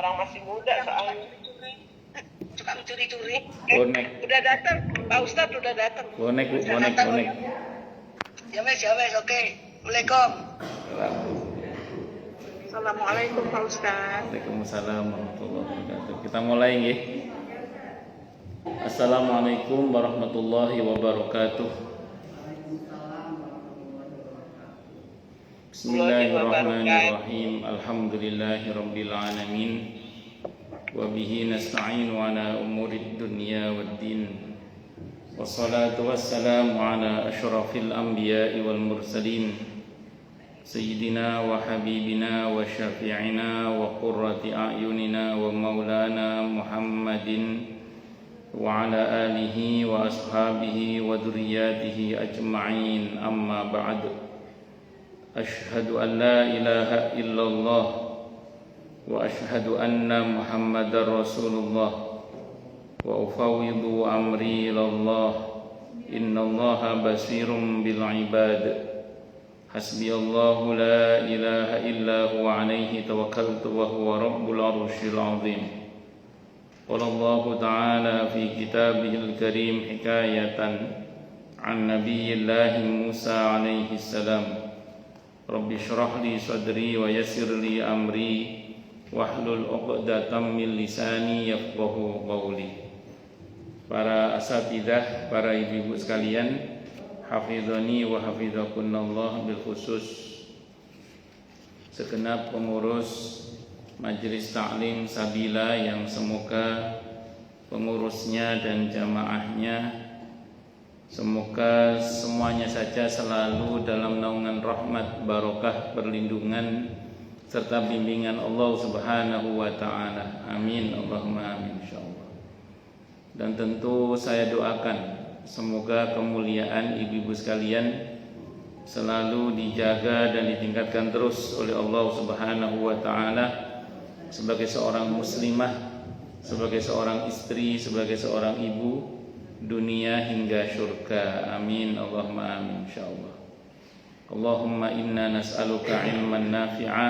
orang masih muda soalnya. Suka curi-curi. Bonek. Udah datang, Pak Ustadz udah datang. Bonek. Ya wes, oke. Assalamualaikum. Assalamualaikum Pak Ustadz. Waalaikumsalam warahmatullahi wabarakatuh. Kita mulai nggih. Assalamualaikum warahmatullahi wabarakatuh. Bismillahirrahmanirrahim. Alhamdulillahirabbil alamin. Wa bihi nasta'inu ala umurid dunya waddin. Wassalatu wassalamu ala asyrafil anbiya'i wal mursalin. Sayyidina wa habibina wa syafi'ina wa qurrati a'yunina wa maulana Muhammadin wa ala alihi wa ashabihi wa dhurriyyatihi ajma'in, amma ba'd. Ashhadu an la ilaha illallah wa ashhadu anna Muhammadar Rasulullah wa ufawwidu amri ilallah, innallaha basirun bil ibad. Hasbiyallahu la ilaha illa huwa alaihi tawakkaltu wa huwa rabbul arsyil azim. Qala Allah ta'ala fi kitabihil karim hikayatan an nabiyyillahi Musa alaihi salam. Rabbi syrah li sadri wa yassir li amri wahlul 'uqdatam min lisani yafqahu qawli. Para asatidzah, para ibu-ibu sekalian, hafizani wa hafizakunallah, bil khusus segenap pengurus Majelis Ta'lim Sabila yang semoga pengurusnya dan jamaahnya semoga semuanya saja selalu dalam naungan rahmat, barokah, perlindungan serta bimbingan Allah Subhanahu wa taala. Amin, Allahumma amin insyaallah. Dan tentu saya doakan semoga kemuliaan ibu-ibu sekalian selalu dijaga dan ditingkatkan terus oleh Allah Subhanahu wa taala sebagai seorang muslimah, sebagai seorang istri, sebagai seorang ibu, dunia hingga syurga. Amin, Allahumma amin insyaallah. Allahumma inna nas'aluka ilman nafi'a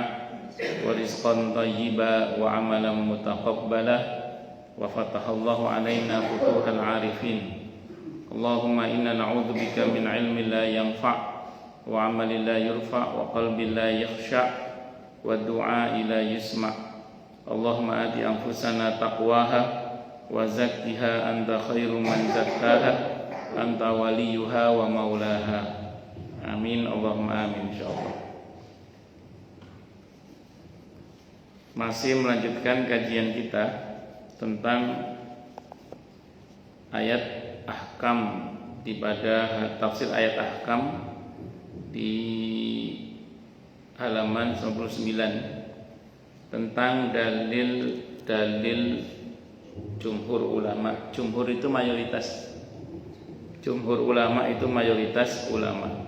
wa rizqan thayyiba wa amalan mutaqabbala wa fatahallahu alaina futuhal arifin. Allahumma inna na'udzubika min ilmin la yanfa' wa amalin la yurfa' wa qalbin la yakhsha' wa du'a la yusma'. Allahumma ati anfusana taqwaha wa zakkiha anta khairu man zakkaha anta waliyuha wa maulaha. Amin, Allahumma amin insyaallah. Masih melanjutkan kajian kita tentang ayat ahkam pada tafsir ayat ahkam di halaman 99 tentang dalil jumhur ulama. Jumhur itu mayoritas. Jumhur ulama itu mayoritas ulama.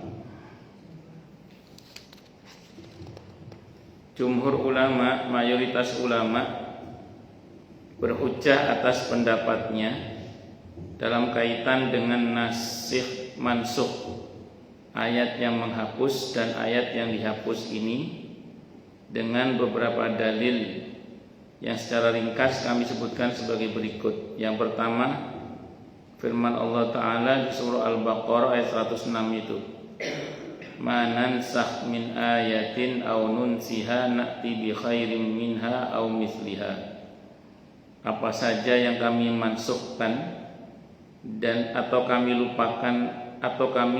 Jumhur ulama, mayoritas ulama berhujjah atas pendapatnya dalam kaitan dengan nasikh mansukh, ayat yang menghapus dan ayat yang dihapus ini, dengan beberapa dalil yang secara ringkas kami sebutkan sebagai berikut. Yang pertama, firman Allah Ta'ala di surah Al-Baqarah ayat 106 itu, ma nansakh min ayatin aw nunsiha na'ti bi khairin minha aw misliha. Apa saja yang kami mansukhkan dan atau kami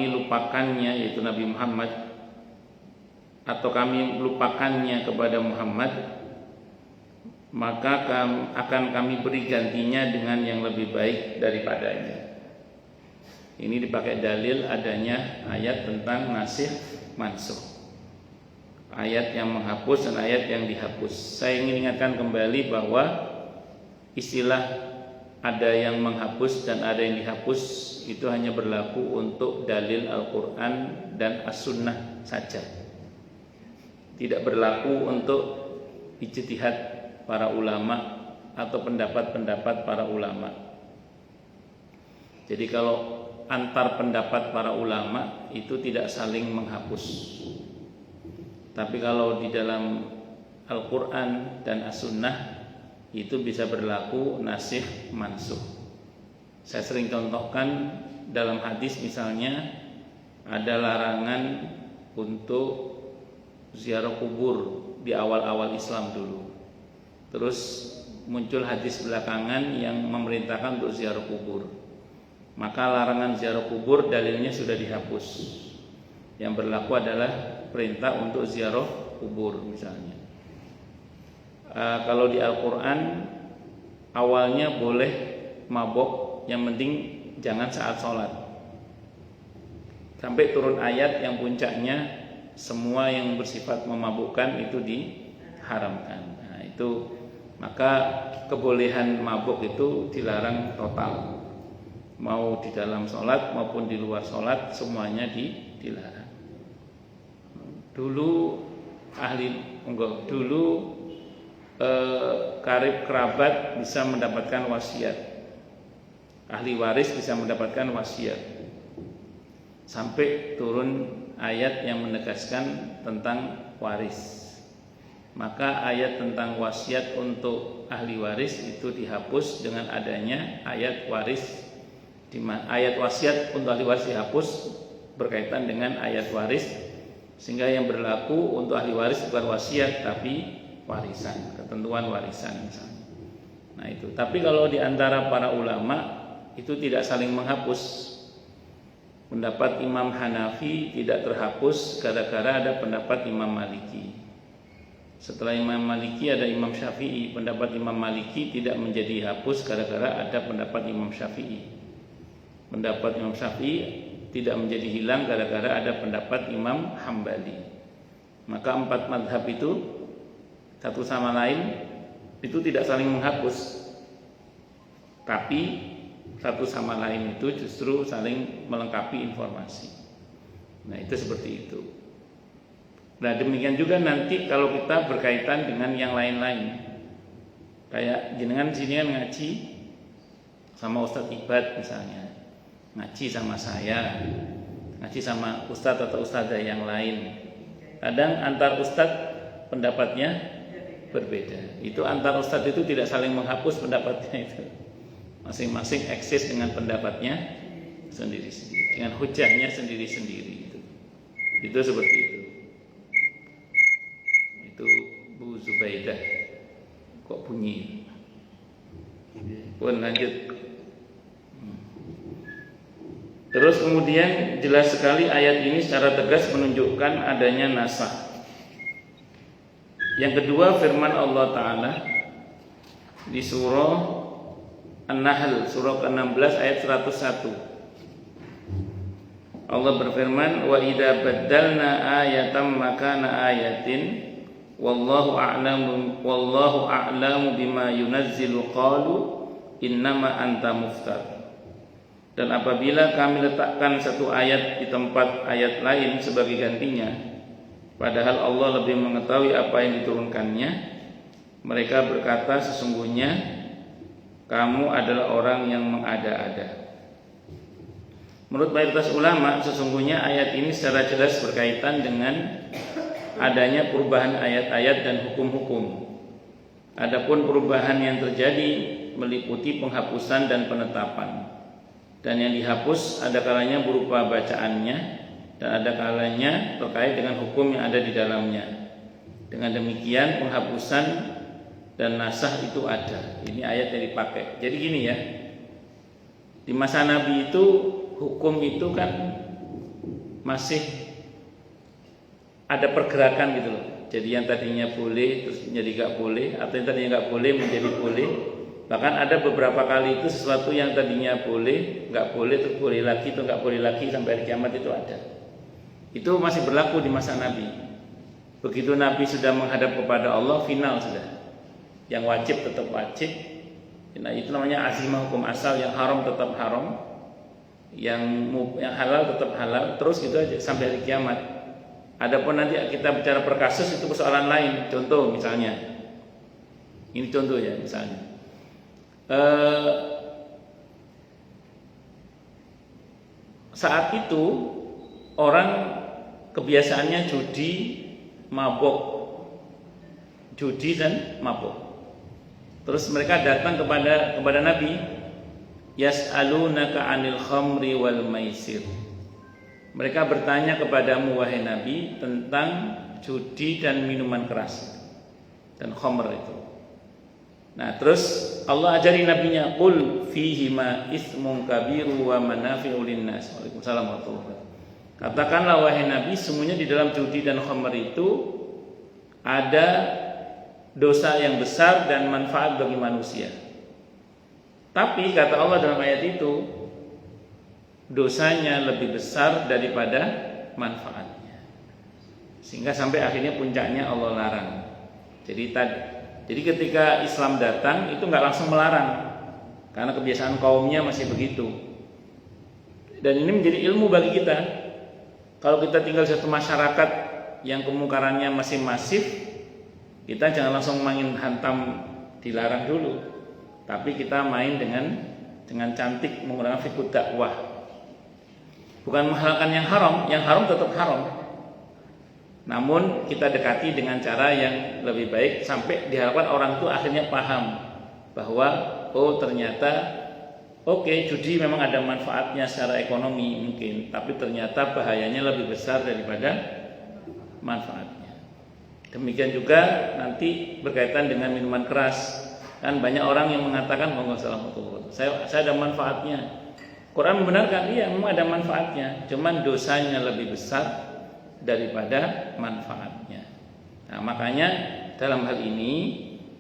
lupakannya, yaitu Nabi Muhammad, atau kami lupakannya kepada Muhammad, maka akan kami beri gantinya dengan yang lebih baik daripadanya. Ini dipakai dalil adanya ayat tentang nasikh mansukh, ayat yang menghapus dan ayat yang dihapus. Saya ingin ingatkan kembali bahwa istilah ada yang menghapus dan ada yang dihapus itu hanya berlaku untuk dalil Al-Quran dan As-Sunnah saja, tidak berlaku untuk ijtihad para ulama atau pendapat-pendapat para ulama. Jadi kalau antar pendapat para ulama itu tidak saling menghapus. Tapi kalau di dalam Al-Quran dan As-Sunnah itu bisa berlaku nasikh mansukh. Saya sering contohkan dalam hadis misalnya ada larangan untuk ziarah kubur di awal-awal Islam dulu. Terus muncul hadis belakangan yang memerintahkan untuk ziarah kubur. Maka larangan ziarah kubur dalilnya sudah dihapus. Yang berlaku adalah perintah untuk ziarah kubur misalnya. Kalau di Al-Quran awalnya boleh mabok, yang penting jangan saat sholat. Sampai turun ayat yang puncaknya semua yang bersifat memabukkan itu diharamkan. Nah, itu maka kebolehan mabuk itu dilarang total. Mau di dalam sholat maupun di luar sholat semuanya dilarang. Dulu karib kerabat bisa mendapatkan wasiat, ahli waris bisa mendapatkan wasiat, sampai turun ayat yang menegaskan tentang waris. Maka ayat tentang wasiat untuk ahli waris itu dihapus dengan adanya ayat waris. Ayat wasiat untuk ahli waris dihapus berkaitan dengan ayat waris, sehingga yang berlaku untuk ahli waris bukan wasiat tapi warisan, ketentuan warisan misalnya. Nah itu. Tapi kalau di antara para ulama itu tidak saling menghapus. Pendapat Imam Hanafi tidak terhapus gara-gara ada pendapat Imam Maliki. Setelah Imam Maliki ada Imam Syafi'i. Pendapat Imam Maliki tidak menjadi hapus gara-gara ada pendapat Imam Syafi'i. Pendapat Imam Syafi'i tidak menjadi hilang gara-gara ada pendapat Imam Hambali. Maka 4 mazhab itu satu sama lain itu tidak saling menghapus, tapi satu sama lain itu justru saling melengkapi informasi. Nah itu seperti itu. Nah demikian juga nanti kalau kita berkaitan dengan yang lain-lain, kayak jenengan sini kan ngaji sama Ustadz Ibad misalnya, ngaji sama saya, ngaji sama Ustadz atau Ustadzah yang lain. Kadang antar Ustadz pendapatnya berbeda. Itu antar Ustadz itu tidak saling menghapus pendapatnya itu. Masing-masing eksis dengan pendapatnya sendiri-sendiri, dengan hujahnya sendiri-sendiri. Itu seperti itu. Itu Bu Zubaidah. Kok bunyi? Pun lanjut. Terus kemudian jelas sekali ayat ini secara tegas menunjukkan adanya nasakh. Yang kedua firman Allah Ta'ala di surah An-Nahl surah ke-16 ayat 101. Allah berfirman, "Wa idza baddalna ayatan makana ayatin wallahu a'lamu bima yunazzilu qalu innama anta muftar." Dan apabila kami letakkan satu ayat di tempat ayat lain sebagai gantinya, padahal Allah lebih mengetahui apa yang diturunkannya, mereka berkata sesungguhnya kamu adalah orang yang mengada-ada. Menurut mayoritas ulama, sesungguhnya ayat ini secara jelas berkaitan dengan adanya perubahan ayat-ayat dan hukum-hukum. Adapun perubahan yang terjadi meliputi penghapusan dan penetapan. Dan yang dihapus ada kalanya berupa bacaannya dan ada kalanya terkait dengan hukum yang ada di dalamnya. Dengan demikian penghapusan dan nasakh itu ada. Ini ayat yang dipakai. Jadi gini ya, di masa Nabi itu hukum itu kan masih ada pergerakan gitu loh. Jadi yang tadinya boleh terus menjadi gak boleh, atau yang tadinya gak boleh menjadi boleh. Bahkan ada beberapa kali itu sesuatu yang tadinya boleh, gak boleh terus boleh lagi, terus gak boleh lagi sampai hari kiamat itu ada. Itu masih berlaku di masa Nabi. Begitu Nabi sudah menghadap kepada Allah, final sudah. Yang wajib tetap wajib. Nah, itu namanya azimah hukum asal, yang haram tetap haram, yang halal tetap halal, terus gitu aja sampai hari kiamat. Adapun nanti kita bicara per kasus itu persoalan lain. Contoh misalnya, ini contoh ya misalnya, saat itu orang kebiasaannya judi, mabok, judi dan mabok. Terus mereka datang kepada Nabi, yas'alunaka 'anil khamri wal maisir. Mereka bertanya kepadamu wahai Nabi tentang judi dan minuman keras dan khamr itu. Nah, terus Allah ajari nabinya, qul fihima ismun kabiru wa manafi'u linnas. Waalaikumsalam warahmatullahi wabarakatuh. Katakanlah wahai Nabi, sesungguhnya di dalam judi dan khamr itu ada dosa yang besar dan manfaat bagi manusia. Tapi kata Allah dalam ayat itu, dosanya lebih besar daripada manfaatnya. Sehingga sampai akhirnya puncaknya Allah larang. Jadi ketika Islam datang itu nggak langsung melarang, karena kebiasaan kaumnya masih begitu. Dan ini menjadi ilmu bagi kita. Kalau kita tinggal di satu masyarakat yang kemungkarannya masih masif, kita jangan langsung main hantam dilarang dulu, tapi kita main dengan cantik menggunakan fikih dakwah. Bukan menghalalkan yang haram tetap haram. Namun kita dekati dengan cara yang lebih baik sampai diharapkan orang itu akhirnya paham bahwa oh ternyata judi memang ada manfaatnya secara ekonomi mungkin, tapi ternyata bahayanya lebih besar daripada manfaatnya. Demikian juga nanti berkaitan dengan minuman keras. Kan banyak orang yang mengatakan saya ada manfaatnya. Quran membenarkan, iya memang ada manfaatnya, cuman dosanya lebih besar daripada manfaatnya. Nah, makanya dalam hal ini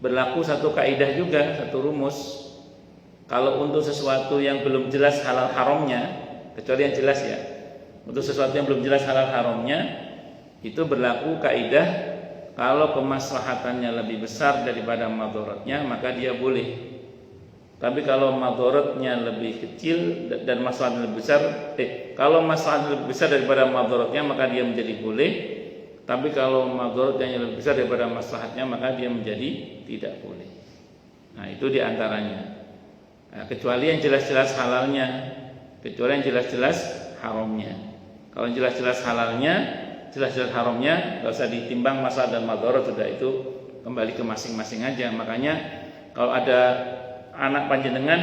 berlaku satu kaidah juga, satu rumus. Kalau untuk sesuatu yang belum jelas halal haramnya, kecuali yang jelas ya, untuk sesuatu yang belum jelas halal haramnya, itu berlaku kaidah kalau kemaslahatannya lebih besar daripada madharatnya, maka dia boleh. Tapi kalau madharatnya lebih kecil dan maslahatnya lebih besar, kalau maslahatnya lebih besar daripada madharatnya, maka dia menjadi boleh. Tapi kalau madharatnya lebih besar daripada maslahatnya, maka dia menjadi tidak boleh. Nah, itu diantaranya. Nah, kecuali yang jelas-jelas halalnya, kecuali yang jelas-jelas haramnya. Kalau yang jelas-jelas halalnya, jelas-jelas haramnya, nggak usah ditimbang maslahat dan madharat, sudah itu kembali ke masing-masing aja. Makanya kalau ada anak panjenengan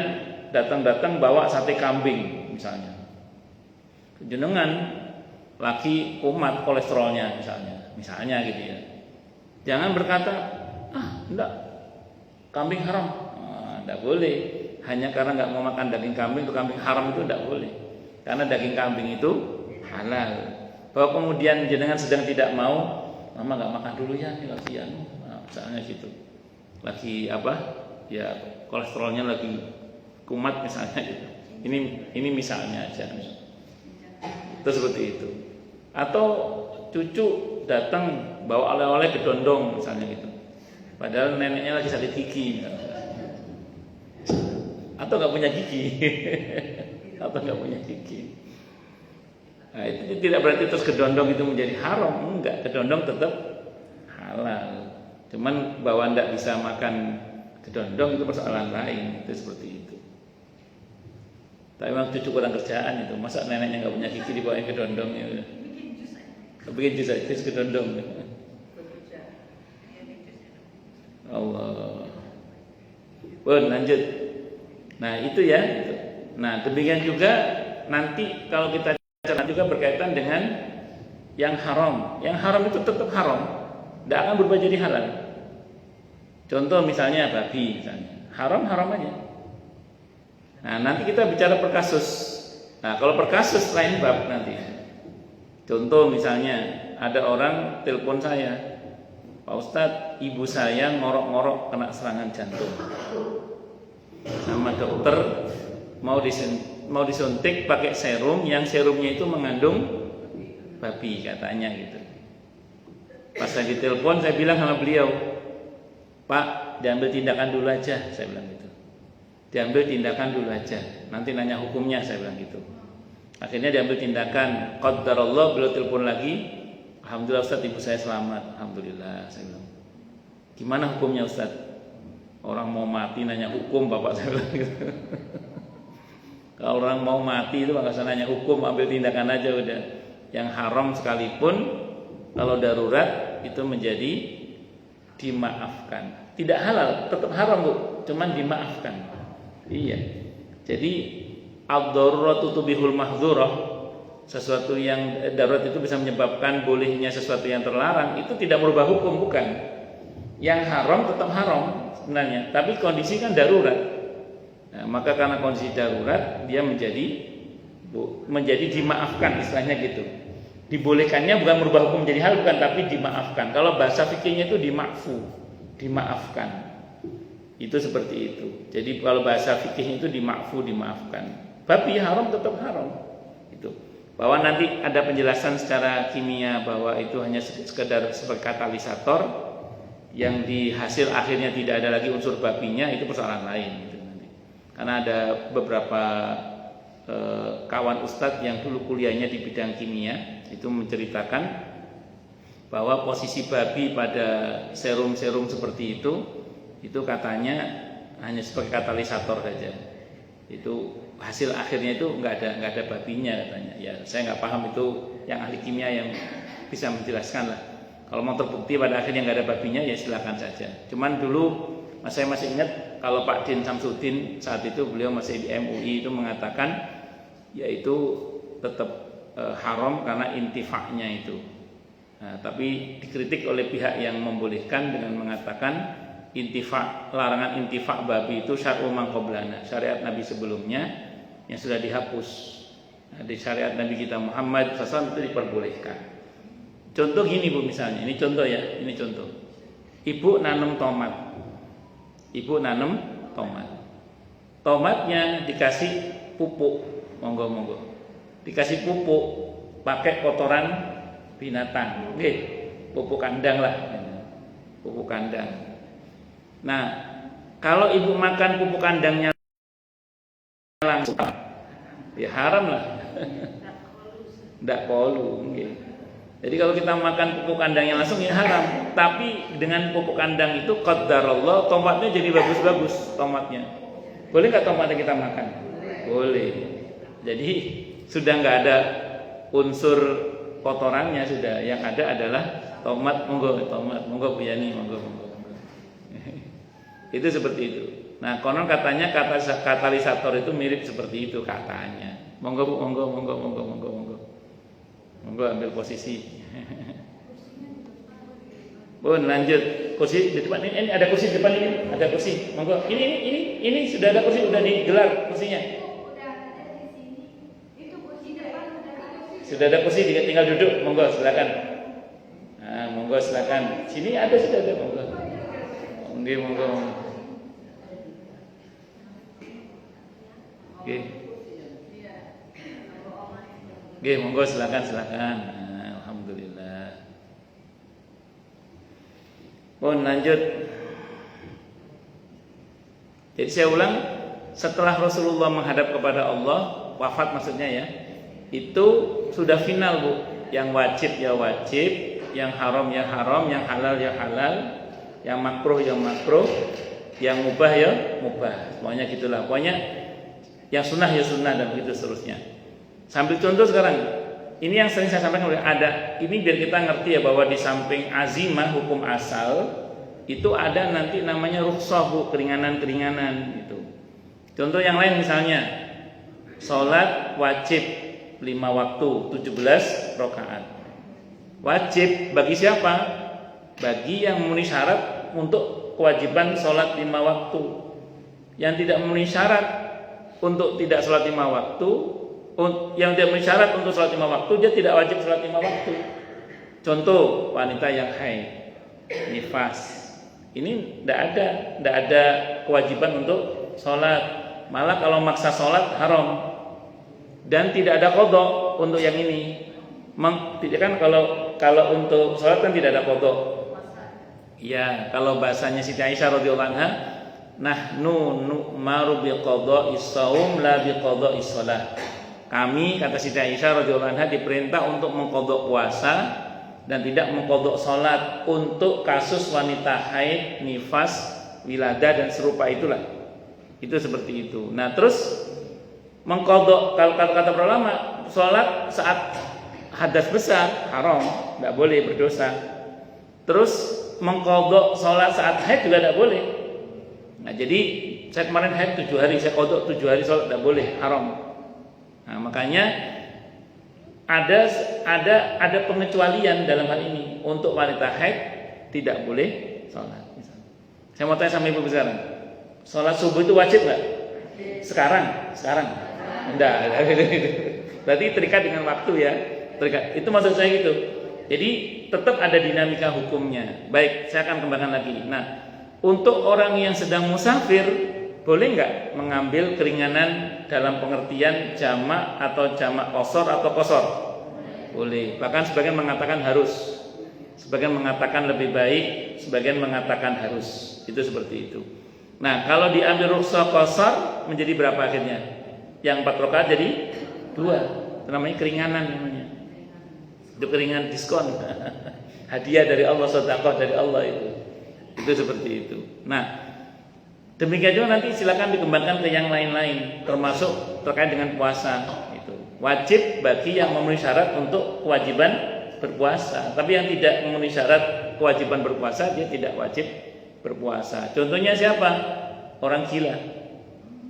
datang bawa sate kambing misalnya, jenengan lagi kumat kolesterolnya misalnya gitu ya, jangan berkata enggak, kambing haram. Enggak boleh hanya karena nggak mau makan daging kambing itu kambing haram, itu enggak boleh, karena daging kambing itu halal. Bahwa kemudian jenengan sedang tidak mau, mama nggak makan dulu ya, ini lagi misalnya gitu, lagi ya kolesterolnya lagi kumat misalnya gitu. Ini misalnya aja. Itu seperti itu. Atau cucu datang bawa oleh-oleh gedondong misalnya gitu. Padahal neneknya lagi sakit gigi misalnya. Atau nggak punya gigi. Nah, itu tidak berarti terus gedondong itu menjadi haram. Enggak, gedondong tetap halal. Cuman bahwa enggak bisa makan gedondong itu persoalan lain, itu seperti itu. Tapi memang cucu kurang kerjaan itu, masa neneknya nggak punya gigi dibawain gedondong ya udah. Bikin jus aja gedondong. Allah. Lanjut. Nah itu ya. Gitu. Nah demikian juga nanti kalau kita juga berkaitan dengan yang haram. Yang haram itu tetap haram, tidak akan berubah jadi halal. Contoh misalnya babi misalnya, haram aja. Nah nanti kita bicara per kasus. Nah kalau per kasus lain bab nanti. Contoh misalnya ada orang telepon saya, Pak Ustadz, ibu saya ngorok-ngorok kena serangan jantung. Sama dokter mau disuntik pakai serum, yang serumnya itu mengandung babi katanya gitu. Pas saya ditelepon saya bilang sama beliau, Pak, diambil tindakan dulu aja, saya bilang gitu. Diambil tindakan dulu aja, nanti nanya hukumnya, saya bilang gitu. Akhirnya diambil tindakan, qadarullah, beliau telepon lagi, alhamdulillah Ustaz, ibu saya selamat, alhamdulillah, saya bilang. Gimana hukumnya Ustaz? Orang mau mati nanya hukum, bapak, saya bilang gitu. Kalau orang mau mati itu nggak usah nanya hukum, ambil tindakan aja udah. Yang haram sekalipun kalau darurat itu menjadi dimaafkan. Tidak halal, tetap haram Bu, cuman dimaafkan. Iya. Jadi ad-daruratu tubihul mahdzurah, sesuatu yang darurat itu bisa menyebabkan bolehnya sesuatu yang terlarang, itu tidak merubah hukum, bukan. Yang haram tetap haram sebenarnya, tapi kondisi kan darurat. Nah, maka karena kondisi darurat dia menjadi dimaafkan, istilahnya gitu. Dibolehkannya bukan merubah hukum menjadi hal, bukan, tapi dimaafkan. Kalau bahasa fikihnya itu dimakfu, dimaafkan. Itu seperti itu. Jadi kalau bahasa fikihnya itu dimakfu, dimaafkan. Babi haram tetap haram. Itu. Bahwa nanti ada penjelasan secara kimia bahwa itu hanya sekedar sebagai katalisator yang di hasil akhirnya tidak ada lagi unsur babinya, itu persoalan lain gitu nanti. Karena ada beberapa kawan ustadz yang dulu kuliahnya di bidang kimia itu menceritakan bahwa posisi babi pada serum-serum seperti itu katanya hanya sebagai katalisator saja. Itu hasil akhirnya itu nggak ada babinya katanya. Ya saya nggak paham, itu yang ahli kimia yang bisa menjelaskan lah. Kalau mau terbukti pada akhirnya nggak ada babinya ya silakan saja. Cuman dulu saya masih ingat kalau Pak Din Samsudin saat itu beliau masih di MUI itu mengatakan yaitu tetap haram karena intifaknya itu. Nah, tapi dikritik oleh pihak yang membolehkan dengan mengatakan larangan intifak babi itu syar'u man qablana, syariat Nabi sebelumnya yang sudah dihapus. Nah, di syariat Nabi kita Muhammad SAW itu diperbolehkan. Contoh gini Bu, misalnya, ini contoh ya, ini contoh. Ibu nanam tomat. Tomatnya dikasih pupuk, monggo. Dikasih pupuk pakai kotoran binatang. Oke, pupuk kandang lah. Pupuk kandang. Nah, kalau ibu makan pupuk kandangnya langsung, ya haram lah. Tidak kolu. Okay. Jadi kalau kita makan pupuk kandangnya langsung ya haram. Tapi dengan pupuk kandang itu qadarullah tomatnya jadi bagus-bagus tomatnya. Boleh nggak tomatnya kita makan? Boleh. Jadi sudah nggak ada unsur kotorannya sudah. Yang ada adalah tomat, monggo Bu Yani, monggo. Itu seperti itu. Nah, konon katanya katalisator itu mirip seperti itu katanya. Monggo Bu, monggo. Monggo ambil posisi. Bun, lanjut. Kursi di depan ini ada kursi di depan ini, ada kursi. Monggo. Ini sudah ada kursi, sudah digelar kursinya. Sudah ada kursi, tinggal duduk. Monggo silakan. Nah, monggo silakan. Sini ada, sudah ada, monggo. Monggo. Oke, monggo silakan. Nah, alhamdulillah. Pun lanjut. Jadi saya ulang, setelah Rasulullah menghadap kepada Allah, wafat maksudnya ya, itu sudah final Bu. Yang wajib ya wajib, yang haram ya haram, yang halal ya halal, yang makruh ya makruh, yang mubah ya mubah. Semuanya gitulah. Pokoknya yang sunnah ya sunnah dan begitu seterusnya. Sambil contoh sekarang. Ini yang sering saya sampaikan, ada ini biar kita ngerti ya bahwa di samping azimah hukum asal itu ada nanti namanya rukhsah Bu, keringanan-keringanan gitu. Contoh yang lain misalnya salat wajib 5 waktu 17 rakaat. Wajib bagi siapa? Bagi yang memenuhi syarat untuk kewajiban salat 5 waktu. Yang tidak memenuhi syarat untuk tidak salat 5 waktu, yang tidak memenuhi syarat untuk salat 5 waktu, dia tidak wajib salat 5 waktu. Contoh wanita yang haid, nifas. Ini tidak ada kewajiban untuk salat. Malah kalau maksa salat haram. Dan tidak ada qadha untuk yang ini. Tidak kan kalau untuk salat kan tidak ada qadha. Ya, kalau bahasanya Siti Aisyah radhiyallahu anha, nahnu nu'maru bi qadha'is shaum la bi qadha'is shalah. Kami, kata Siti Aisyah radhiyallahu anha, diperintah untuk mengqadha puasa dan tidak mengqadha salat untuk kasus wanita haid, nifas, wiladah dan serupa itulah. Itu seperti itu. Nah, terus mengqadha, kalau kata para ulama, salat saat hadas besar haram, tidak boleh, berdosa. Terus mengqadha sholat saat haid juga tidak boleh. Nah, jadi saya kemarin haid 7 hari, saya qadha 7 hari sholat tidak boleh, haram. Nah, makanya ada pengecualian dalam hal ini. Untuk wanita haid tidak boleh sholat. Saya mau tanya sama ibu sekarang, sholat subuh itu wajib nggak? Sekarang? Enggak. Berarti terikat dengan waktu ya. Terikat. Itu maksud saya gitu. Jadi tetap ada dinamika hukumnya. Baik, saya akan kembangkan lagi. Nah, untuk orang yang sedang musafir, boleh nggak mengambil keringanan dalam pengertian jamak atau jamak qasar atau qasar? Boleh. Bahkan sebagian mengatakan harus, sebagian mengatakan lebih baik, sebagian mengatakan harus. Itu seperti itu. Nah, kalau diambil rukhsah qasar menjadi berapa akhirnya? Yang 4 rakaat jadi 2. Itu namanya keringanan namanya. Itu keringan diskon. Hadiah dari Allah, sedekah dari Allah itu. Itu seperti itu. Nah, demikian juga nanti silakan dikembangkan ke yang lain-lain, termasuk terkait dengan puasa itu. Wajib bagi yang memenuhi syarat untuk kewajiban berpuasa. Tapi yang tidak memenuhi syarat kewajiban berpuasa, dia tidak wajib berpuasa. Contohnya siapa? Orang gila.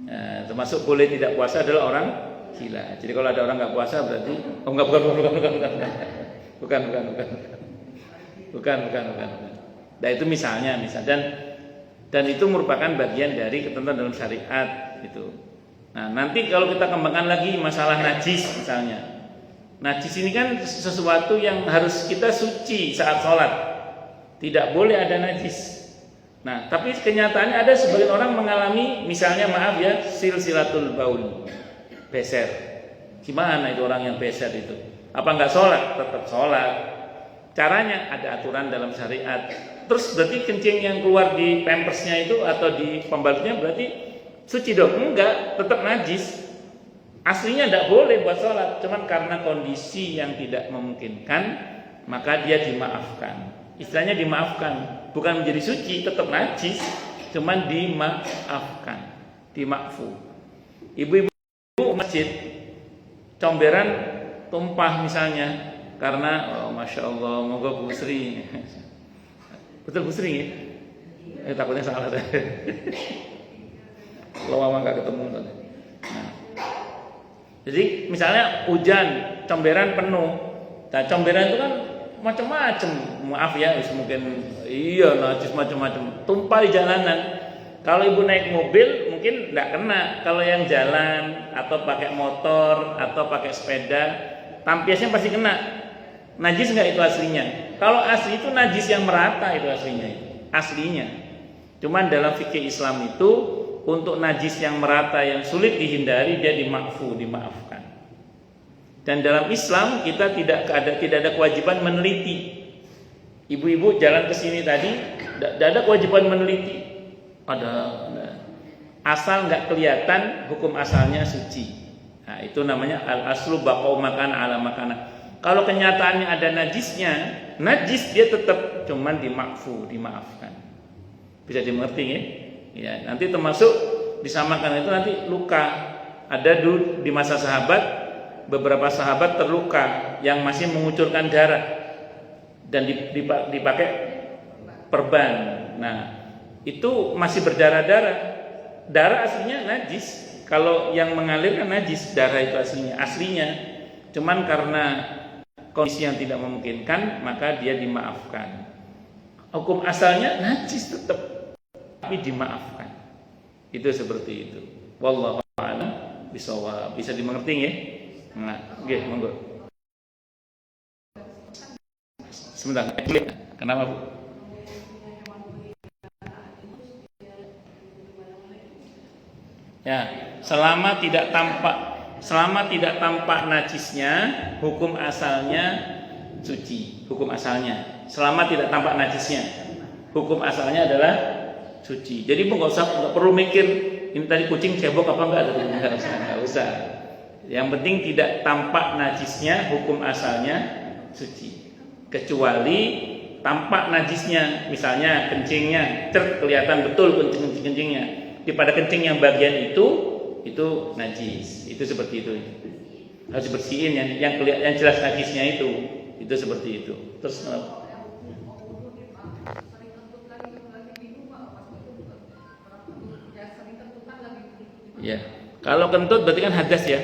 Nah, termasuk boleh tidak puasa adalah orang gila. Jadi kalau ada orang nggak puasa berarti bukan. Nah, itu misalnya dan itu merupakan bagian dari ketentuan dalam syariat itu. Nah, nanti kalau kita kembangkan lagi masalah najis misalnya. Najis ini kan sesuatu yang harus kita suci saat sholat. Tidak boleh ada najis. Nah, tapi kenyataannya ada sebagian orang mengalami misalnya maaf ya silsilatul baul, beser. Gimana itu orang yang beser itu? Apa enggak sholat? Tetap sholat. Caranya ada aturan dalam syariat. Terus berarti kencing yang keluar di pampersnya itu atau di pembalutnya berarti suci dong? Enggak, tetap najis. Aslinya tidak boleh buat sholat, cuman karena kondisi yang tidak memungkinkan maka dia dimaafkan. Istilahnya dimaafkan, bukan menjadi suci, tetap najis, cuman dimaafkan, dimakfu. Ibu-ibu masjid comberan tumpah misalnya karena masya Allah, moga Bu Sri, betul Bu Sri ya? Takutnya salah saya. Lama nggak ketemu. Nah, jadi misalnya hujan, comberan penuh. Nah, comberan itu kan macam-macam, maaf ya, mungkin iya najis macam-macam, tumpah di jalanan. Kalau ibu naik mobil mungkin tidak kena, kalau yang jalan atau pakai motor atau pakai sepeda, tampiasnya pasti kena. Najis nggak itu aslinya? Kalau asli itu najis yang merata itu aslinya. Cuman dalam fikih Islam itu untuk najis yang merata yang sulit dihindari dia dimaafkan. Dan dalam Islam kita tidak ada kewajiban meneliti. Ibu-ibu jalan ke sini tadi, tidak ada kewajiban meneliti. Ada. Asal nggak kelihatan, hukum asalnya suci. Nah, itu namanya al-aslu baqa'u makan ala makana. Kalau kenyataannya ada najisnya, najis dia tetap cuman dimaafkan. Bisa dimengerti ya? Ya, nanti termasuk disamakan itu nanti luka. Ada di masa sahabat beberapa sahabat terluka yang masih mengucurkan darah dan dipakai perban. Nah, itu masih berdarah-darah. Darah aslinya najis. Kalau yang mengalir kan najis, darah itu aslinya. Cuman karena kondisi yang tidak memungkinkan, maka dia dimaafkan. Hukum asalnya najis tetap, tapi dimaafkan. Itu seperti itu. Wallahu a'lam bishawab. Bisa dimengerti ya? Nah, nggih, monggo. Sebentar. Kenapa, Bu? Ya, selama tidak tampak najisnya, hukum asalnya suci. Hukum asalnya, selama tidak tampak najisnya, hukum asalnya adalah suci. Jadi nggak perlu mikir ini tadi kucing cebok apa enggak usah. Yang penting tidak tampak najisnya, hukum asalnya suci. Kecuali tampak najisnya, misalnya kencingnya, kelihatan betul kencingnya. Pada kencing yang bagian itu najis. Itu seperti itu. Harus dibersihin yang jelas najisnya itu seperti itu. Terus Kalau kentut berarti kan hadas ya.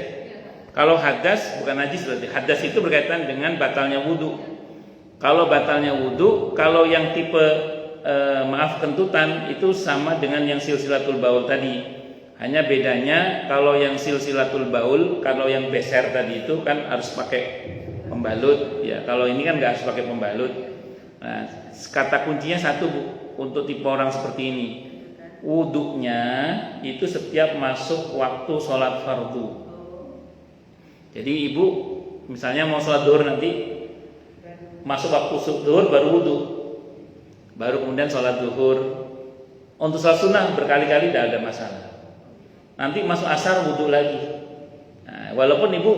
Kalau hadas bukan najis berarti. Hadas itu berkaitan dengan batalnya wudu. Kalau batalnya wudu, kalau yang tipe kentutan itu sama dengan yang silsilatul baul tadi. Hanya bedanya kalau yang silsilatul baul, kalau yang beser tadi itu kan harus pakai pembalut. Ya, kalau ini kan nggak harus pakai pembalut. Nah, kata kuncinya satu Bu, untuk tipe orang seperti ini. Wudunya itu setiap masuk waktu sholat fardu. Jadi ibu misalnya mau sholat zuhur nanti, masuk waktu zuhur baru wudu, baru kemudian sholat zuhur. Untuk sholat sunnah berkali-kali tidak ada masalah. Nanti masuk asar wudu lagi. Nah, walaupun ibu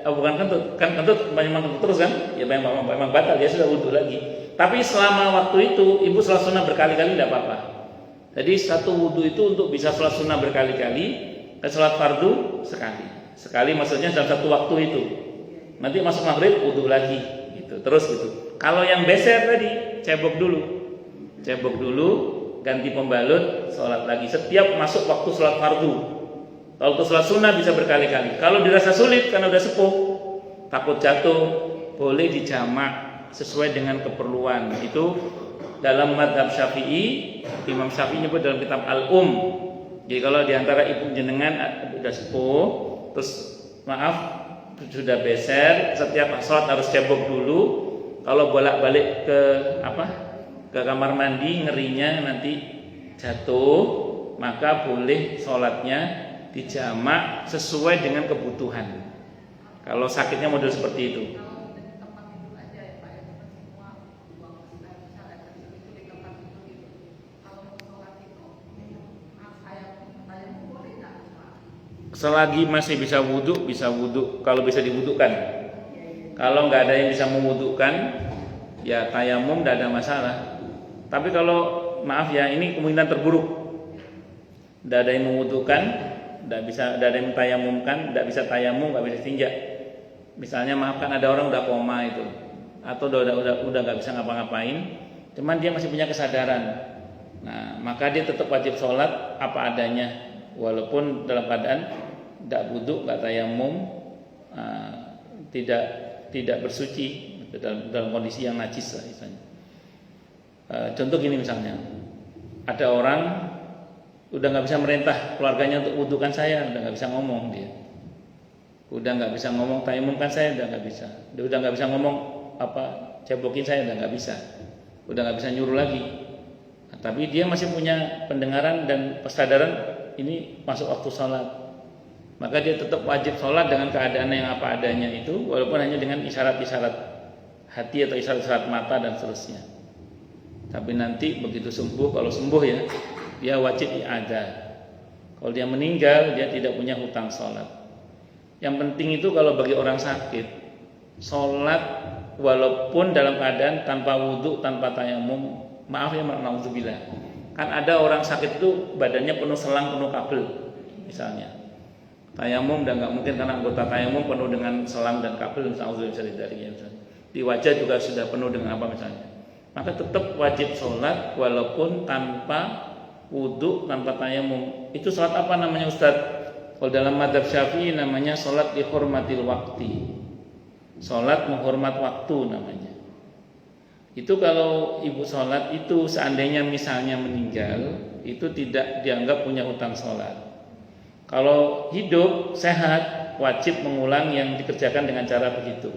bukan kentut, kan kentut memang kentut terus kan? Ya memang batal, dia sudah wudu lagi. Tapi selama waktu itu ibu sholat sunnah berkali-kali tidak apa-apa. Jadi satu wudu itu untuk bisa sholat sunnah berkali-kali, dan sholat fardu sekali. Sekali maksudnya dalam satu waktu itu. Nanti masuk maghrib wudu lagi, gitu. Terus gitu. Kalau yang beser tadi cebok dulu, ganti pembalut, sholat lagi. Setiap masuk waktu sholat fardu. Kalau untuk sholat sunnah bisa berkali-kali. Kalau dirasa sulit karena udah sepuh, takut jatuh, boleh dijamak sesuai dengan keperluan. Itu dalam mazhab Syafi'i, Imam Syafi'i nyebut dalam kitab Jadi kalau diantara ibu jenengan udah sepuh, terus sudah beser, setiap sholat harus cebok dulu. Kalau bolak-balik ke kamar mandi ngerinya nanti jatuh, maka boleh sholatnya dijamak sesuai dengan kebutuhan. Kalau sakitnya model seperti itu. Selagi masih bisa wudu kalau bisa diwudukan. Kalau nggak ada yang bisa memwudukan, ya tayamum tidak ada masalah. Tapi kalau ini kemungkinan terburuk, tidak ada yang memwudukan, tidak ada yang tayamumkan, tidak bisa tayamum, nggak bisa tinja. Misalnya kan ada orang udah koma itu, atau udah nggak bisa ngapa-ngapain, cuman dia masih punya kesadaran. Nah, maka dia tetap wajib sholat apa adanya, walaupun dalam keadaan tidak wudhu, tidak tayamum, tidak bersuci dalam kondisi yang najis lah misalnya. Contoh gini misalnya, ada orang udah nggak bisa merintah keluarganya untuk wudhukan saya, udah nggak bisa ngomong dia, udah nggak bisa ngomong tayamumkan saya, udah nggak bisa, udah nggak bisa ngomong cebokin saya, udah nggak bisa nyuruh lagi. Nah, tapi dia masih punya pendengaran dan kesadaran ini masuk waktu sholat, maka dia tetap wajib sholat dengan keadaan yang apa adanya itu, walaupun hanya dengan isyarat-isyarat hati atau isyarat-isyarat mata dan seterusnya. Tapi nanti begitu sembuh, kalau sembuh ya, dia wajib i'adah. Kalau dia meninggal, dia tidak punya hutang sholat. Yang penting itu kalau bagi orang sakit, sholat walaupun dalam keadaan tanpa wudhu, tanpa tayamum, maaf ya, na'udzubillah. Kan ada orang sakit itu badannya penuh selang, penuh kabel misalnya. Tayamum dan nggak mungkin karena anggota tayamum penuh dengan selang dan kabel misalnya. Di wajah juga sudah penuh dengan apa misalnya. Maka tetap wajib sholat walaupun tanpa wudhu, tanpa tayamum. Itu sholat apa namanya Ustaz? Kalau dalam mazhab Syafi'i namanya sholat dihormatil wakti. Sholat menghormat waktu namanya. Itu kalau ibu sholat itu seandainya misalnya meninggal, itu tidak dianggap punya hutang sholat. Kalau hidup sehat, wajib mengulang yang dikerjakan dengan cara begitu.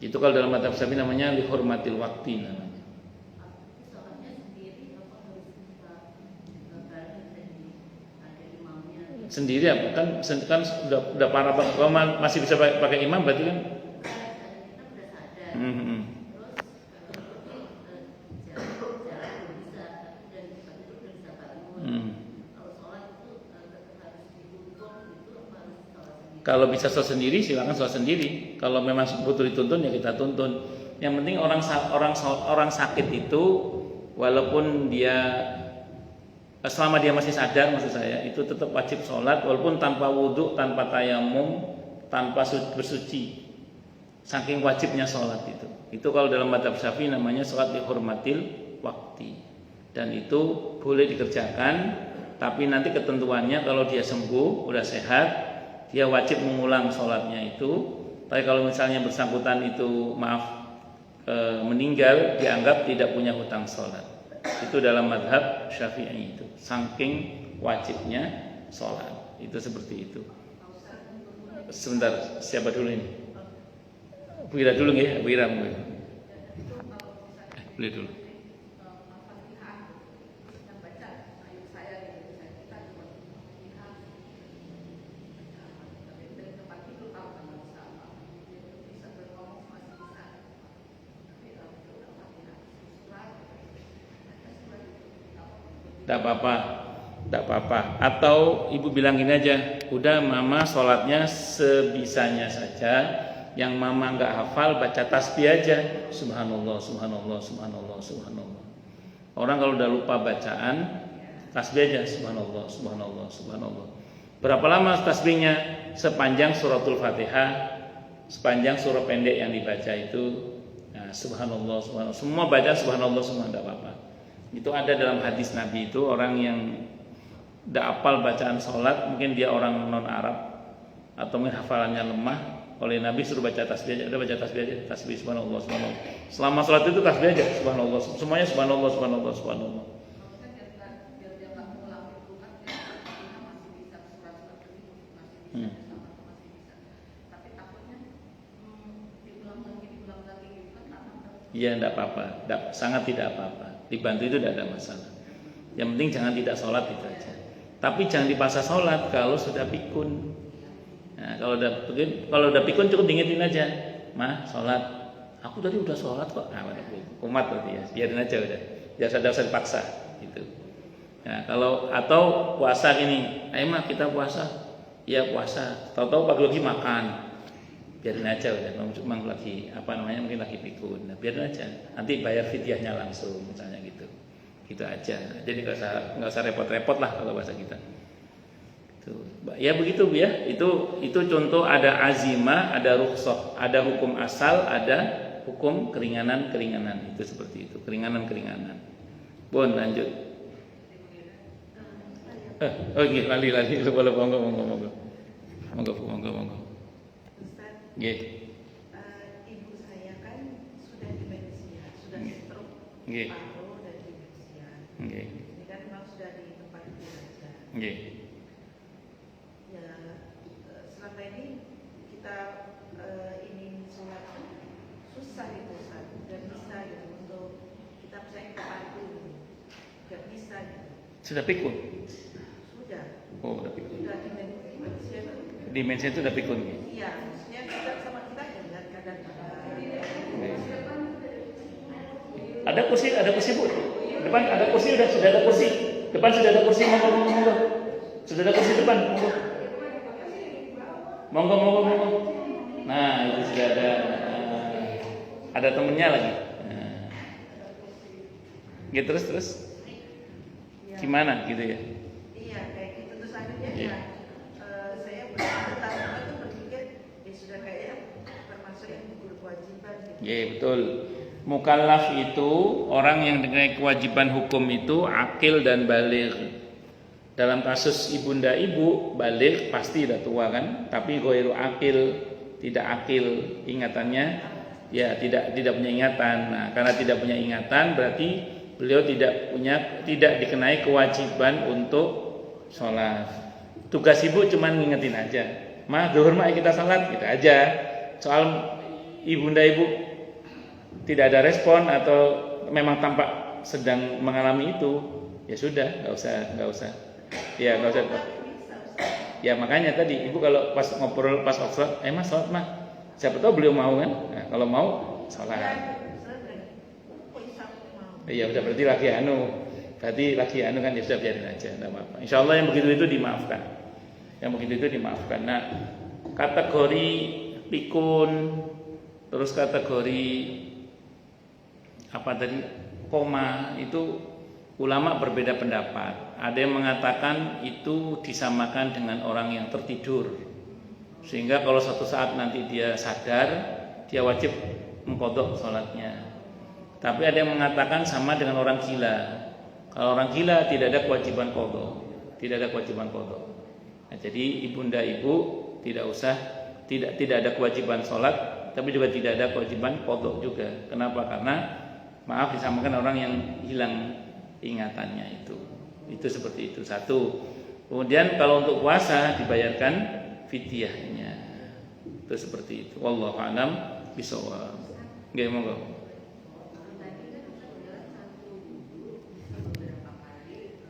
Itu kalau dalam mazhab Syafi'i namanya lihormatil wakti namanya. Sendiri apa? Kan udah parah banget. Kalau masih bisa pakai imam berarti kan. Kalau bisa sholat sendiri silakan sholat sendiri. Kalau memang butuh dituntun ya kita tuntun. Yang penting orang sakit itu walaupun dia selama dia masih sadar, maksud saya itu tetap wajib sholat walaupun tanpa wudhu, tanpa tayamum, tanpa bersuci. Saking wajibnya sholat itu. Itu kalau dalam mazhab Syafi'i namanya sholat dihormatil wakti. Dan itu boleh dikerjakan Tapi nanti ketentuannya kalau dia sembuh, udah sehat, dia wajib mengulang sholatnya itu. Tapi kalau misalnya bersangkutan itu meninggal, dianggap tidak punya hutang sholat. Itu dalam madhab Syafi'i itu, saking wajibnya sholat. Itu seperti itu. Sebentar, siapa dulu ini? Bu Ira dulu ya, Bu Ira. Boleh dulu. Tidak apa-apa. Atau ibu bilang gini aja, udah mama sholatnya sebisanya saja. Yang mama nggak hafal baca tasbih aja, subhanallah, subhanallah, subhanallah, subhanallah. Orang kalau udah lupa bacaan, tasbih aja, subhanallah, subhanallah, subhanallah. Berapa lama tasbihnya? Sepanjang suratul Fatihah, sepanjang surah pendek yang dibaca itu. Nah, subhanallah, subhanallah. Semua baca subhanallah semua, tidak apa-apa. Itu ada dalam hadis Nabi itu, orang yang tidak hafal bacaan sholat, mungkin dia orang non Arab atau mungkin hafalannya lemah, oleh Nabi suruh baca tasbih aja, udah baca tasbih aja, tasbih subhanallah, subhanallah. Selama sholat itu tasbih aja, subhanallah, semuanya subhanallah, subhanallah, subhanallah. Iya, tidak apa-apa, sangat tidak apa-apa. Dibantu itu tidak ada masalah. Yang penting jangan tidak sholat itu aja. Tapi jangan dipaksa sholat kalau sudah pikun. Nah, kalau udah pikun cukup diingetin aja, mah sholat. Aku tadi udah sholat kok. Nah, kumat berarti ya. Biarin aja udah. Jangan usah dipaksa gitu. Nah, atau puasa gini, ayo mah kita puasa. Iya puasa. Tahu-tahu pagi makan. Biarin aja udah. Memang lagi mungkin lagi pikun. Nah, biarin aja. Nanti bayar fidyahnya langsung misalnya gitu. Gitu aja. Jadi nggak usah repot-repot lah kalau bahasa kita. Ya begitu Bu ya. Itu contoh, ada azimah, ada rukhsah, ada hukum asal, ada hukum keringanan. Itu seperti itu, keringanan. Bon, lanjut. Oke, lali. Monggo. Nggih. Ibu saya kan sudah demensia, sudah stroke, Nggih. paru dan demensia. Nggih. Ini kan memang sudah di tempat jenazah. Nggih. Ya, selama ini kita ingin sholat susah gitu, dan bisa gitu untuk kita percaya kepada nggak bisa gitu. Sudah pikun? Sudah. Oh, udah pikun. Sudah demensia itu. Demensia itu udah pikun ya? Iya, maksudnya kita sama kita dengan kadang-kadang. Ada kursi Bu. Depan ada kursi, sudah ada kursi. Depan sudah ada kursi, monggo. Sudah ada kursi depan, monggo. Nah, itu sudah ada temennya lagi. Nah. Gitu terus. Gimana gitu ya? Iya, kayak gitu terus akhirnya Iya. Saya pertama itu berpikir sudah kayak termasuk yang berkewajiban gitu. Iya, betul. Mukallaf itu orang yang dengan kewajiban hukum itu akil dan baligh. Dalam kasus ibunda ibu, baligh pasti udah tua kan, tapi ghairu akil, tidak akil ingatannya, ya tidak punya ingatan. Nah, karena tidak punya ingatan berarti beliau tidak dikenai kewajiban untuk sholat. Tugas ibu cuma ngingetin aja, mah zuhur mah kita sholat gitu aja. Soal ibunda ibu tidak ada respon atau memang tampak sedang mengalami itu, ya sudah, nggak usah. Ya nggak usah. Ya makanya tadi ibu kalau pas ngobrol pas sholat, mas sholat mah, siapa tahu beliau mau kan? Nah, kalau mau sholat. Ya udah berarti lagi anu kan, ya sudah biarin aja, nggak apa-apa. Insya Allah yang begitu itu dimaafkan. Nah, kategori pikun, terus kategori apa tadi koma itu ulama berbeda pendapat. Ada yang mengatakan itu disamakan dengan orang yang tertidur, sehingga kalau suatu saat nanti dia sadar, dia wajib mengqadha sholatnya. Tapi ada yang mengatakan sama dengan orang gila. Kalau orang gila tidak ada kewajiban qadha, tidak ada kewajiban qadha. Nah, jadi ibunda ibu tidak ada kewajiban sholat, tapi juga tidak ada kewajiban qadha juga. Kenapa? Karena maaf disamakan orang yang hilang ingatannya itu seperti itu. Satu. Kemudian kalau untuk puasa dibayarkan fidyahnya. Itu seperti itu. Wallahu a'lam bishawab. Nggih, monggo.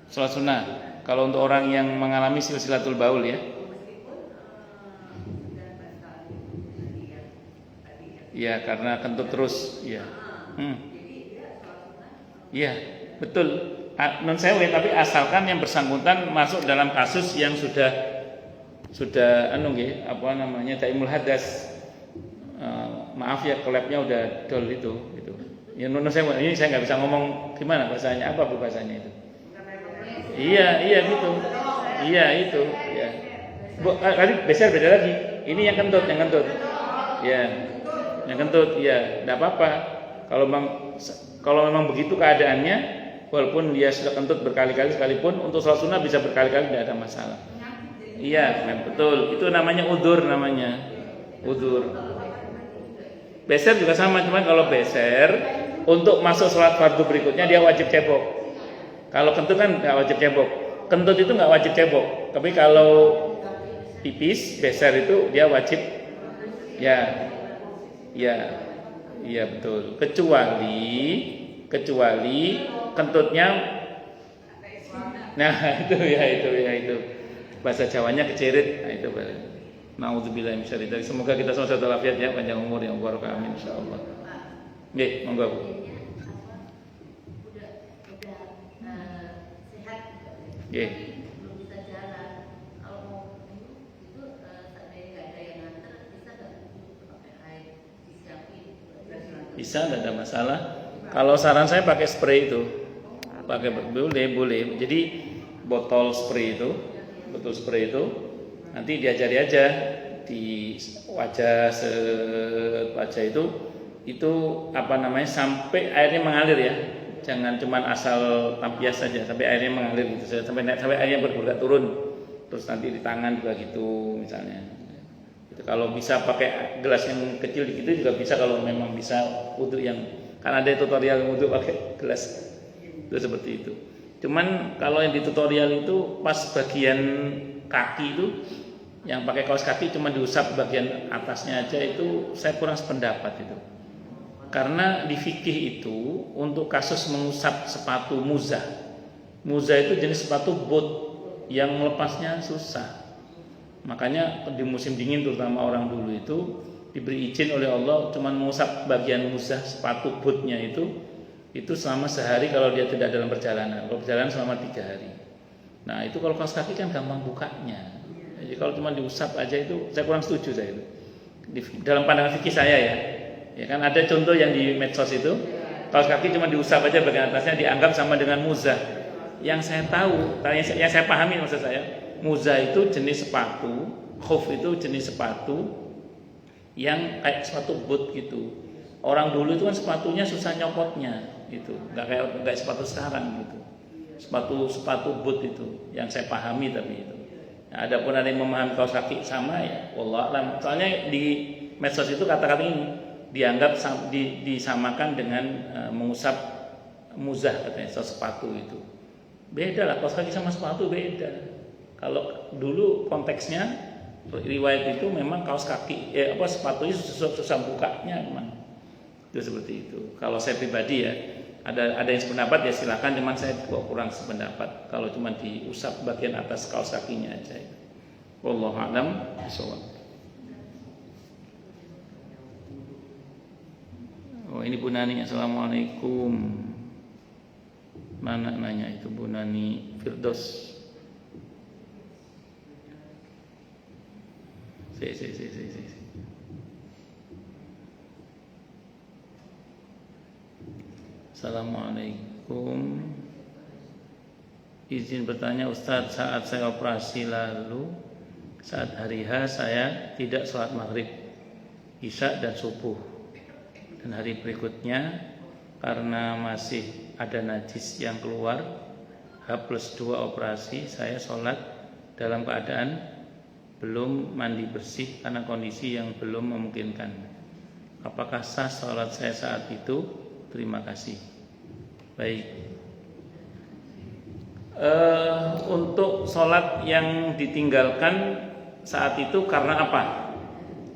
Salat sunnah. Kalau untuk orang yang mengalami silsilatul baul ya. Ya, karena kentut terus, ya. Iya, betul. Non sewe, tapi asalkan yang bersangkutan masuk dalam kasus yang sudah taimul hadas. Maaf ya, kolabnya udah dol itu gitu. Ya non sewe, ini saya nggak bisa ngomong gimana bahasanya, apa bahasanya itu. Iya gitu. Iya itu, ya. Kali beser beda lagi. Ini yang kentut. Ya. Yang kentut, ya, enggak apa-apa. Kalau memang begitu keadaannya, walaupun dia sudah kentut berkali-kali sekalipun, untuk sholat sunnah bisa berkali-kali tidak ada masalah. Iya, betul. Itu namanya udzur Udzur. Beser juga sama, cuman kalau beser untuk masuk sholat fardu berikutnya dia wajib cebok. Kalau kentut kan nggak wajib cebok. Kentut itu nggak wajib cebok. Tapi kalau pipis, beser itu dia wajib. Iya betul. Kecuali kentutnya. Nah itu. Bahasa Jawanya kecerit. Nah itu balik. Nauzubillah min syarri dzalik. Semoga kita semua sehat walafiat ya, panjang umur yang barokah, amin insyaallah. Nggih, monggo Bu. Nggih. Bisa, tidak ada masalah. Kalau saran saya pakai spray itu, boleh. Jadi botol spray itu nanti diajari aja di wajah itu sampai airnya mengalir ya. Jangan cuma asal tampias saja, sampai airnya mengalir gitu, sampai airnya bergerak turun. Terus nanti di tangan juga gitu misalnya. Itu kalau bisa pakai gelas yang kecil gitu juga bisa, kalau memang bisa wudu yang kan ada tutorial wudu pakai gelas. Itu seperti itu. Cuman kalau yang di tutorial itu pas bagian kaki itu yang pakai kaos kaki cuma diusap bagian atasnya aja, itu saya kurang sependapat itu. Karena di fikih itu untuk kasus mengusap sepatu muzah itu jenis sepatu boot yang melepasnya susah. Makanya di musim dingin terutama orang dulu itu diberi izin oleh Allah cuma mengusap bagian muzah sepatu bootnya itu selama sehari kalau dia tidak dalam perjalanan. Kalau perjalanan selama 3 hari. Nah itu kalau kaos kaki kan gampang bukanya. Jadi kalau cuma diusap aja itu saya kurang setuju saya itu. Dalam pandangan fikih saya ya. Ya kan ada contoh yang di medsos itu kaos kaki cuma diusap aja bagian atasnya dianggap sama dengan muzah. Yang saya tahu, yang saya pahami maksud saya, muzah itu jenis sepatu, khuf itu jenis sepatu yang kayak sepatu boot gitu. Orang dulu itu kan sepatunya susah nyopotnya gitu, nggak kayak sepatu sekarang gitu. Sepatu boot itu yang saya pahami tapi itu. Nah, adapun ada yang memahami kaos kaki sama ya, wallah alam. Soalnya di medsos itu kata-kata ini dianggap disamakan dengan mengusap muzah katanya, sepatu itu. Beda lah, kaos kaki sama sepatu beda. Kalau dulu konteksnya riwayat itu memang kaos kaki sepatunya susah bukanya memang. Itu seperti itu. Kalau saya pribadi ya, ada yang sependapat ya silakan, cuman saya kurang sependapat kalau cuma diusap bagian atas kaos kakinya aja. Wallahu a'lam bishawab. Oh ini Bu Nani, assalamualaikum. Mana nanya itu Bu Nani Firdaus. Assalamualaikum. Izin bertanya Ustadz, saat saya operasi lalu saat hari H saya tidak sholat maghrib, isya dan subuh. Dan hari berikutnya karena masih ada najis yang keluar H+2 operasi, saya sholat dalam keadaan belum mandi bersih karena kondisi yang belum memungkinkan. Apakah sah sholat saya saat itu? Terima kasih. Baik. Untuk sholat yang ditinggalkan saat itu karena apa?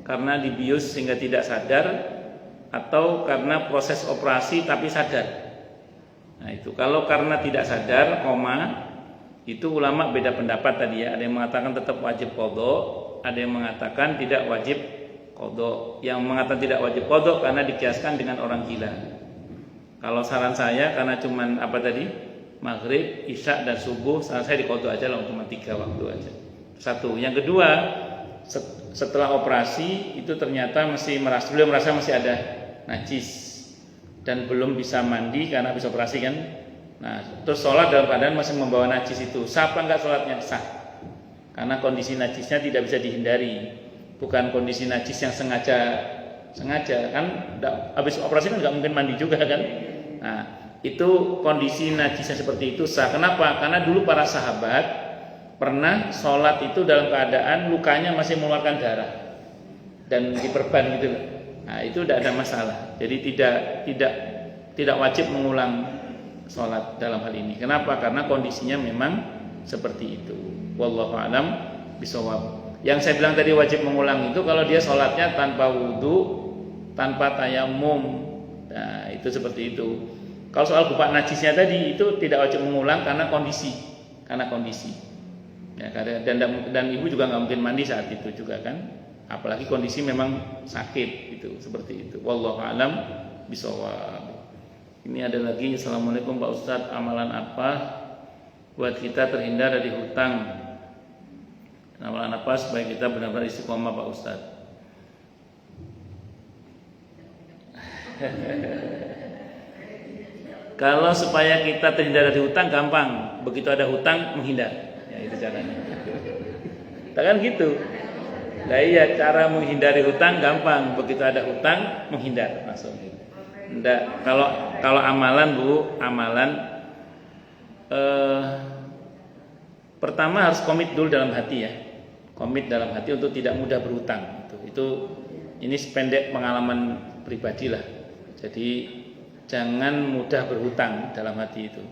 Karena dibius sehingga tidak sadar, atau karena proses operasi tapi sadar. Nah itu, kalau karena tidak sadar, itu ulama beda pendapat tadi ya. Ada yang mengatakan tetap wajib qadha, ada yang mengatakan tidak wajib qadha. Yang mengatakan tidak wajib qadha karena dikiaskan dengan orang gila. Kalau saran saya, karena cuman apa tadi, maghrib, isya dan subuh, saran saya di qadha aja lah, cuma 3 waktu aja. Satu. Yang kedua, setelah operasi itu ternyata beliau merasa masih ada najis dan belum bisa mandi karena habis operasi kan. Nah, terus sholat dalam keadaan masih membawa najis itu, sah apa enggak sholatnya? Sah. Karena kondisi najisnya tidak bisa dihindari. Bukan kondisi najis yang sengaja kan, habis operasi kan nggak mungkin mandi juga kan. Nah, itu kondisi najisnya seperti itu sah. Kenapa? Karena dulu para sahabat pernah sholat itu dalam keadaan lukanya masih mengeluarkan darah dan diperban gitu. Nah, itu tidak ada masalah. Jadi tidak wajib mengulang sholat dalam hal ini. Kenapa? Karena kondisinya memang seperti itu. Wallahu a'lam bishawab. Yang saya bilang tadi wajib mengulang itu kalau dia sholatnya tanpa wudu, tanpa tayamum. Nah, itu seperti itu. Kalau soal buka najisnya tadi itu tidak wajib mengulang karena kondisi. Ya, dan ibu juga nggak mungkin mandi saat itu juga kan. Apalagi kondisi memang sakit itu, seperti itu. Wallahu a'lam bishawab. Ini ada lagi, assalamualaikum Pak Ustadz, amalan apa buat kita terhindar dari hutang? Amalan apa supaya kita benar-benar istiqomah Pak Ustadz? Kalau supaya kita terhindar dari hutang gampang, begitu ada hutang menghindar. Ya itu caranya. Kan gitu. Nah iya, cara menghindari hutang gampang, begitu ada hutang menghindar langsung. Nggak, kalau amalan Bu, pertama harus komit dulu dalam hati ya, komit dalam hati untuk tidak mudah berhutang. Ini sependek pengalaman pribadi lah. Jadi jangan mudah berhutang dalam hati itu,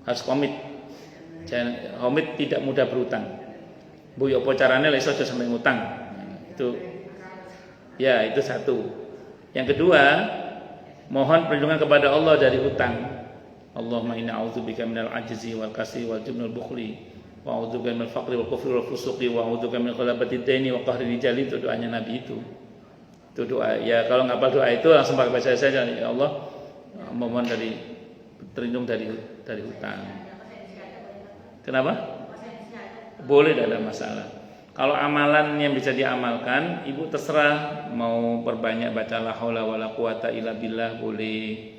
harus komit. Jangan komit tidak mudah berhutang. Bu, yopo carane lek iso aja sampai ngutang. Itu satu. Yang kedua, mohon perlindungan kepada Allah dari hutang. Allahumma inna a'udzubika minal ajzi wal kasri wal jubni wal bukhli wa a'udzubika minal faqri wal kufri wal fusuqi wa a'udzubika min ghalabatid daini wa qahri rijali. Itu doanya Nabi itu. Itu doa. Ya kalau enggak hafal doa itu langsung pakai baca saja, ya Allah, mohon terlindung dari hutang. Kenapa? Boleh, tidak ada masalah. Kalau amalan yang bisa diamalkan, ibu terserah mau perbanyak baca la haula wala quwata illa billah boleh,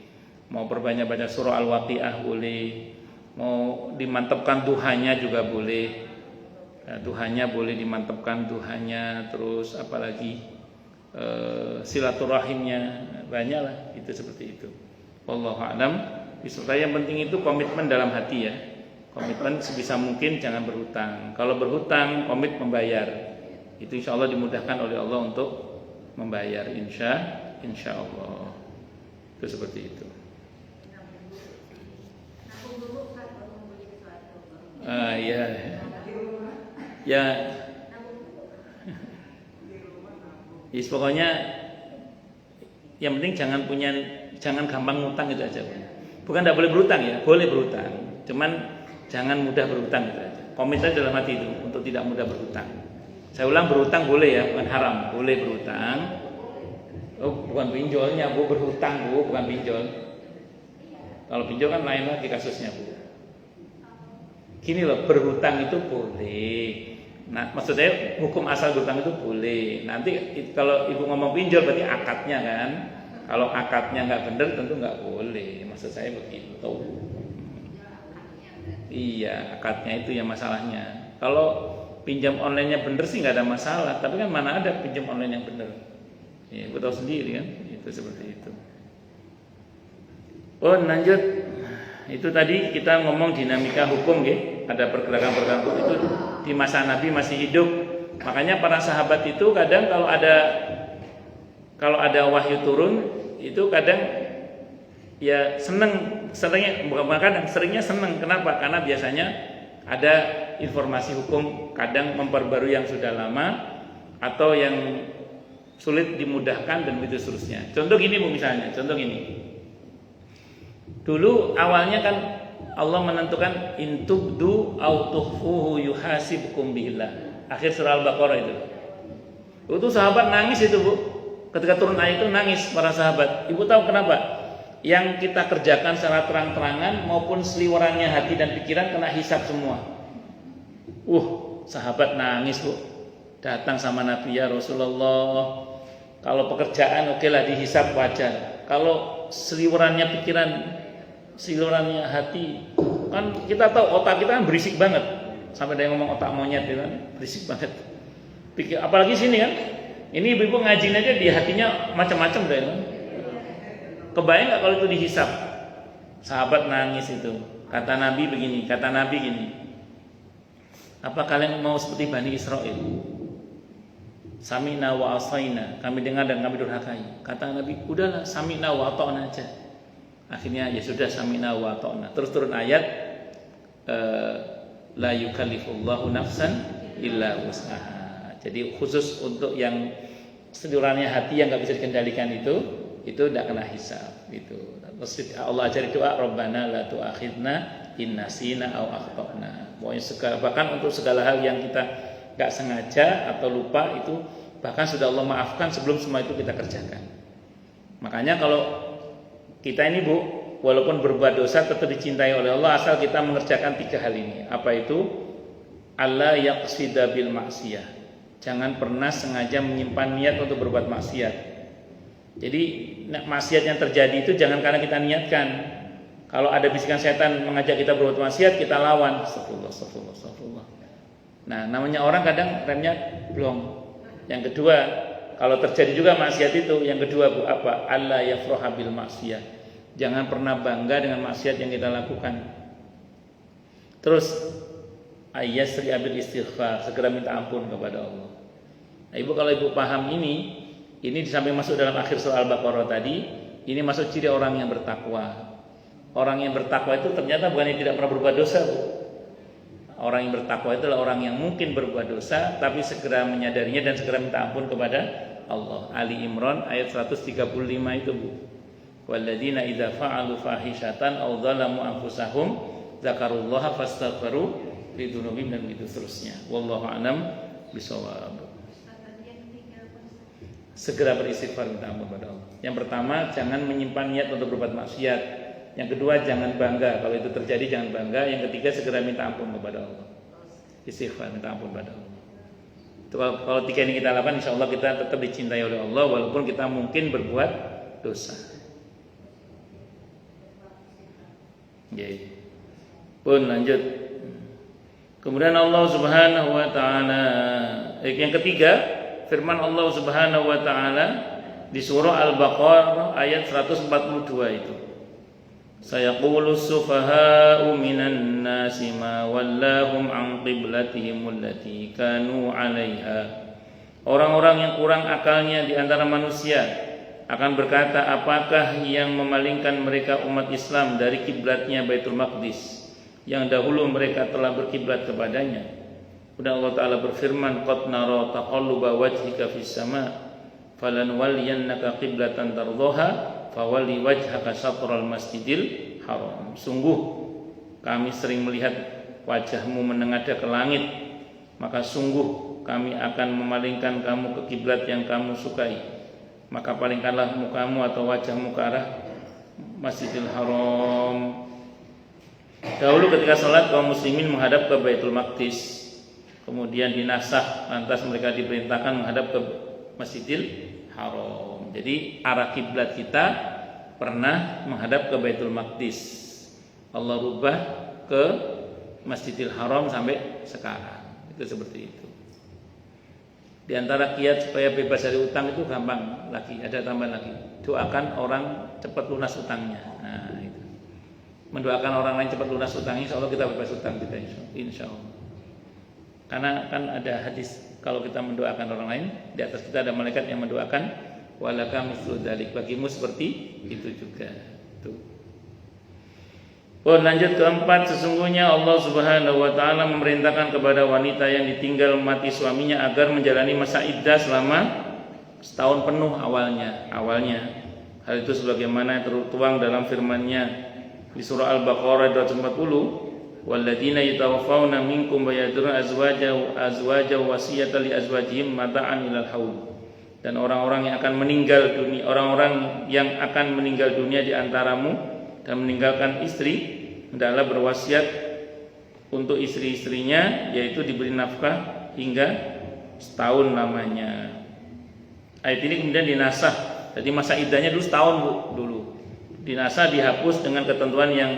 mau perbanyak baca surah Al-Waqiah boleh, mau dimantapkan duhanya juga boleh. Ya, duhanya boleh dimantapkan duhanya, terus apalagi silaturahimnya banyaklah, itu seperti itu. Wallahu a'lam. Yang penting itu komitmen dalam hati ya. Komitmen sebisa mungkin jangan berhutang. Kalau berhutang, komit membayar. Itu insya Allah dimudahkan oleh Allah untuk membayar, insya Allah. Itu seperti itu. Ya. Pokoknya yang penting jangan gampang ngutang itu aja. Bukan tidak boleh berhutang ya, boleh berhutang. Cuman jangan mudah berhutang gitu aja. Komitmen dalam hati itu untuk tidak mudah berhutang. Saya ulang, berhutang boleh ya, bukan haram, boleh berhutang. Oh, bukan pinjolnya, Bu, berhutang, Bu, bukan pinjol. Kalau pinjol kan lain lagi kasusnya, Bu. Gini loh, berhutang itu boleh. Nah, maksud saya hukum asal berhutang itu boleh. Nanti kalau ibu ngomong pinjol berarti akadnya kan. Kalau akadnya nggak benar tentu nggak boleh. Maksud saya begitu. Iya, akadnya itu yang masalahnya. Kalau pinjam online-nya bener sih nggak ada masalah. Tapi kan mana ada pinjam online yang bener? Ya, gue tahu sendiri kan. Itu seperti itu. Oh, lanjut. itu tadi kita ngomong dinamika hukum ya, ada pergerakan-pergerakan hukum itu di masa Nabi masih hidup. Makanya para sahabat itu kadang kalau ada wahyu turun itu kadang ya seringnya seneng. Kenapa? Karena biasanya ada informasi hukum kadang memperbarui yang sudah lama atau yang sulit dimudahkan dan begitu seterusnya. Contoh gini Bu, misalnya, contoh gini. Dulu awalnya kan Allah menentukan intubdu au tukhfuhu yuhasibkum billah. Akhir surah Al-Baqarah itu. Itu sahabat nangis itu Bu. Ketika turun ayat itu nangis para sahabat. Ibu tahu kenapa? Yang kita kerjakan secara terang-terangan maupun seliwerannya hati dan pikiran kena hisab semua. Sahabat nangis Bu. Datang sama Nabi, ya Rasulullah. Kalau pekerjaan okelah dihisab wajar. Kalau seliwerannya pikiran, seliwerannya hati, kan kita tahu otak kita kan berisik banget. Sampai ada yang ngomong otak monyet itu kan berisik banget. Apalagi sini kan. Ini ibu-ibu ngajiin aja di hatinya macam-macam deh kan. Kebayang nggak kalau itu dihisab? Sahabat nangis itu. Kata Nabi begini, apa kalian mau seperti Bani Israel? Sami'na wa asaina, kami dengar dan kami durhakai. Kata Nabi, udahlah sami'na wa ata'na aja. Akhirnya ya sudah sami'na wa ata'na. Terus turun ayat la yukallifullahu nafsan illa wus'aha. Jadi khusus untuk yang seliwerannya hati yang enggak bisa dikendalikan itu tidak kena hisab gitu. Terus Allah ajari doa, Rabbana la tu'akhidna in nasina aw akhtana. Bahkan untuk segala hal yang kita gak sengaja atau lupa itu bahkan sudah Allah maafkan sebelum semua itu kita kerjakan. Makanya kalau kita ini Bu, walaupun berbuat dosa tetap dicintai oleh Allah asal kita mengerjakan 3 hal ini. Apa itu? Allah yaqsida bil maksiyah. Jangan pernah sengaja menyimpan niat untuk berbuat maksiat. Jadi maksiat yang terjadi itu jangan karena kita niatkan. Kalau ada bisikan setan mengajak kita berbuat maksiat, kita lawan. Astagfirullah. Nah, namanya orang kadang remnya blong. Yang kedua, kalau terjadi juga maksiat itu, yang kedua Bu, apa? Allah yafraha bil maksiyah. Jangan pernah bangga dengan maksiat yang kita lakukan. Terus ayyasri abil istighfar, segera minta ampun kepada Allah. Nah, Ibu kalau Ibu paham ini di samping masuk dalam akhir surah Al-Baqarah tadi, ini masuk ciri orang yang bertakwa. Orang yang bertakwa itu ternyata bukan yang tidak pernah berbuat dosa, Bu. Orang yang bertakwa itu adalah orang yang mungkin berbuat dosa tapi segera menyadarinya dan segera minta ampun kepada Allah. Ali Imran ayat 135 itu Bu. Walladzina idza fa'alu fahishatan aw dzalamu anfusahum dzakarullaha fastaghfiru lidzunubihim dan begitu seterusnya. Wallahu a'lam bishawab. Segera beristighfar minta ampun kepada Allah. Yang pertama, jangan menyimpan niat untuk berbuat maksiat. Yang kedua, jangan bangga. Kalau itu terjadi jangan bangga. Yang ketiga, segera minta ampun kepada Allah. Istighfar, minta ampun kepada Allah. Itu kalau 3 ini kita lakukan, insya Allah kita tetap dicintai oleh Allah walaupun kita mungkin berbuat dosa. Pun lanjut. Kemudian Allah Subhanahu wa taala yang ketiga, firman Allah Subhanahu wa taala di surah Al-Baqarah ayat 142 itu. Sayaqulu sufaha'u minan nasi ma wallahum an qiblatihim allati kanu 'alaiha. Orang-orang yang kurang akalnya di antara manusia akan berkata, apakah yang memalingkan mereka umat Islam dari kiblatnya Baitul Maqdis yang dahulu mereka telah berkiblat kepadanya. Kemudian Allah Ta'ala berfirman, qad nara taqalluba wajhika fis sama' falanwalliyannaka qiblatan tardhaha fawalli wajhaka syatral masjidil haram. Sungguh kami sering melihat wajahmu menengadah ke langit, maka sungguh kami akan memalingkan kamu ke kiblat yang kamu sukai. Maka palingkanlah mukamu atau wajahmu ke arah Masjidil Haram. Dahulu ketika salat kaum muslimin menghadap ke Baitul Maqdis, kemudian dinasah, lantas mereka diperintahkan menghadap ke Masjidil Haram. Jadi arah kiblat kita pernah menghadap ke Baitul Maqdis. Allah rubah ke Masjidil Haram sampai sekarang. Itu seperti itu. Di antara kiat supaya bebas dari utang itu gampang lagi, ada tambahan lagi. Doakan orang cepat lunas utangnya. Nah, itu. mendoakan orang lain cepat lunas utangnya, insya Allah kita bebas utang kita, insya Allah. Karena kan ada hadis, kalau kita mendoakan orang lain, di atas kita ada malaikat yang mendoakan, walaka mislu dzalik, bagimu seperti itu juga. Tuh. Lanjut keempat, sesungguhnya Allah Subhanahu wa taala memerintahkan kepada wanita yang ditinggal mati suaminya agar menjalani masa iddah selama setahun penuh awalnya. Hal itu sebagaimana tertuang dalam firman-Nya di surah Al-Baqarah 240, walladzina yatawaffawna minkum wa yadhuruna azwaja wasiyatan li azwajihim mata'an ilal haul. Dan orang-orang yang akan meninggal dunia di antaramu dan meninggalkan istri, hendaklah berwasiat untuk istri-istrinya, yaitu diberi nafkah hingga setahun lamanya. Ayat ini kemudian dinasah. Jadi masa iddahnya dulu setahun, Bu, dulu. Dinasah, dihapus dengan ketentuan yang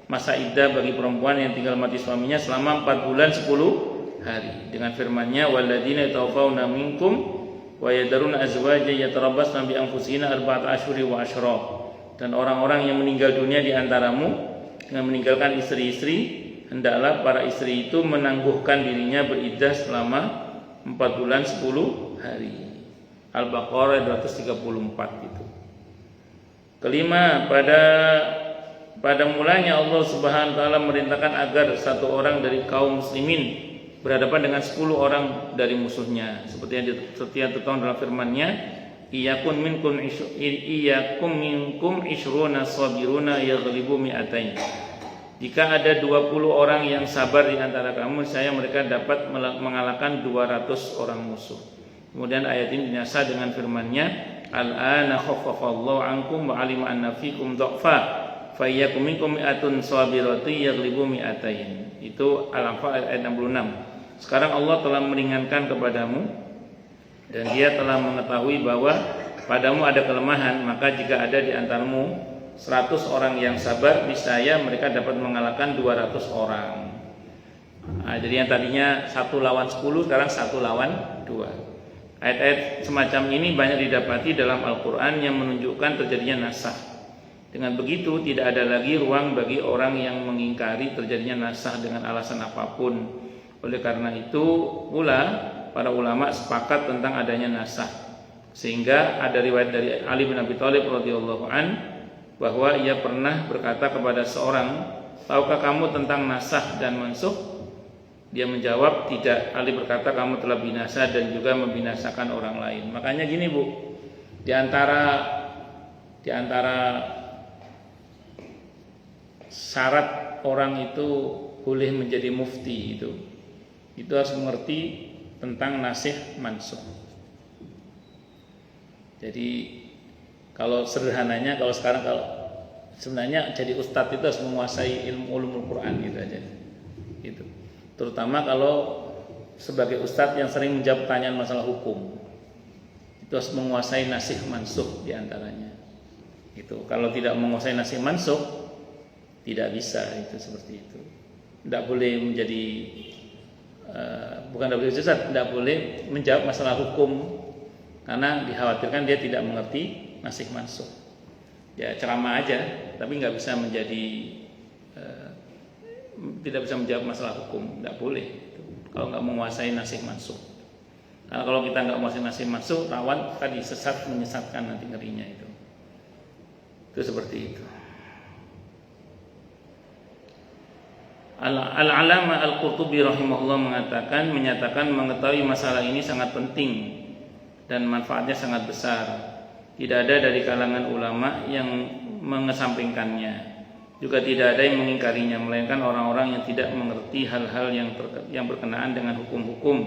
masa iddah bagi perempuan yang tinggal mati suaminya selama 4 bulan 10 hari. Dengan firman-Nya, walladzina yatawaffawna minkum wa yadharuna azwajan yatarabbasna bi anfusihinna arba'ata asyhuri wa asyra. Dan orang-orang yang meninggal dunia di antaramu dengan meninggalkan istri-istri, hendaklah para istri itu menangguhkan dirinya beriddah selama 4 bulan 10 hari. Al-Baqarah 234 itu. Kelima, pada mulanya Allah Subhanahu wa taala merintahkan agar satu orang dari kaum muslimin berhadapan dengan 10 orang dari musuhnya, seperti yang tertuang dalam firman-Nya, iyyakum minkum ishruna sabiruna yaghlibu mi'atain. Jika ada 20 orang yang sabar di antara kamu, saya mereka dapat mengalahkan 200 orang musuh. Kemudian ayat ini dinasah dengan firman-Nya, al-ana khaffafallahu ankum wa 'alima anna fikum dha'fa fa iyyakum minkum mi'atun sabirati yaghlibu mi'atain. Itu Al-Anfal ayat 66. Sekarang Allah telah meringankan kepadamu dan Dia telah mengetahui bahwa padamu ada kelemahan, maka jika ada di antaramu 100 orang yang sabar, niscaya mereka dapat mengalahkan 200 orang. Nah, jadi yang tadinya 1 lawan 10 sekarang 1 lawan 2. Ayat-ayat semacam ini banyak didapati dalam Al-Quran yang menunjukkan terjadinya nasakh. Dengan begitu tidak ada lagi ruang bagi orang yang mengingkari terjadinya nasakh dengan alasan apapun. Oleh karena itu pula para ulama sepakat tentang adanya nasakh. Sehingga ada riwayat dari Ali bin Abi Thalib radhiyallahu an bahwa ia pernah berkata kepada seorang, tahukah kamu tentang nasakh dan mansukh? Dia menjawab, tidak. Ali berkata, kamu telah binasa dan juga membinasakan orang lain. Makanya gini, Bu, di antara syarat orang itu boleh menjadi mufti itu harus mengerti tentang nasikh mansukh. Jadi kalau sederhananya, kalau sebenarnya jadi ustadz itu harus menguasai ilmu ulumul Quran gitu aja. Gitu. Terutama kalau sebagai ustadz yang sering menjawab pertanyaan masalah hukum, itu harus menguasai nasikh mansukh diantaranya. Itu kalau tidak menguasai nasikh mansukh tidak bisa itu seperti itu. Tidak boleh menjadi bukan tidak boleh ustadz, tidak boleh menjawab masalah hukum karena dikhawatirkan dia tidak mengerti nasikh mansukh. Ya ceramah aja, tapi nggak bisa menjadi tidak bisa menjawab masalah hukum, tidak boleh kalau nggak menguasai nasikh mansukh. Karena kalau kita nggak menguasai nasikh mansukh, rawan tadi sesat menyesatkan nanti ngerinya itu seperti itu. Al-Alama Al-Qurtubi rahimahullah menyatakan mengetahui masalah ini sangat penting dan manfaatnya sangat besar. Tidak ada dari kalangan ulama yang mengesampingkannya. Juga tidak ada yang mengingkarinya, melainkan orang-orang yang tidak mengerti hal-hal yang berkenaan dengan hukum-hukum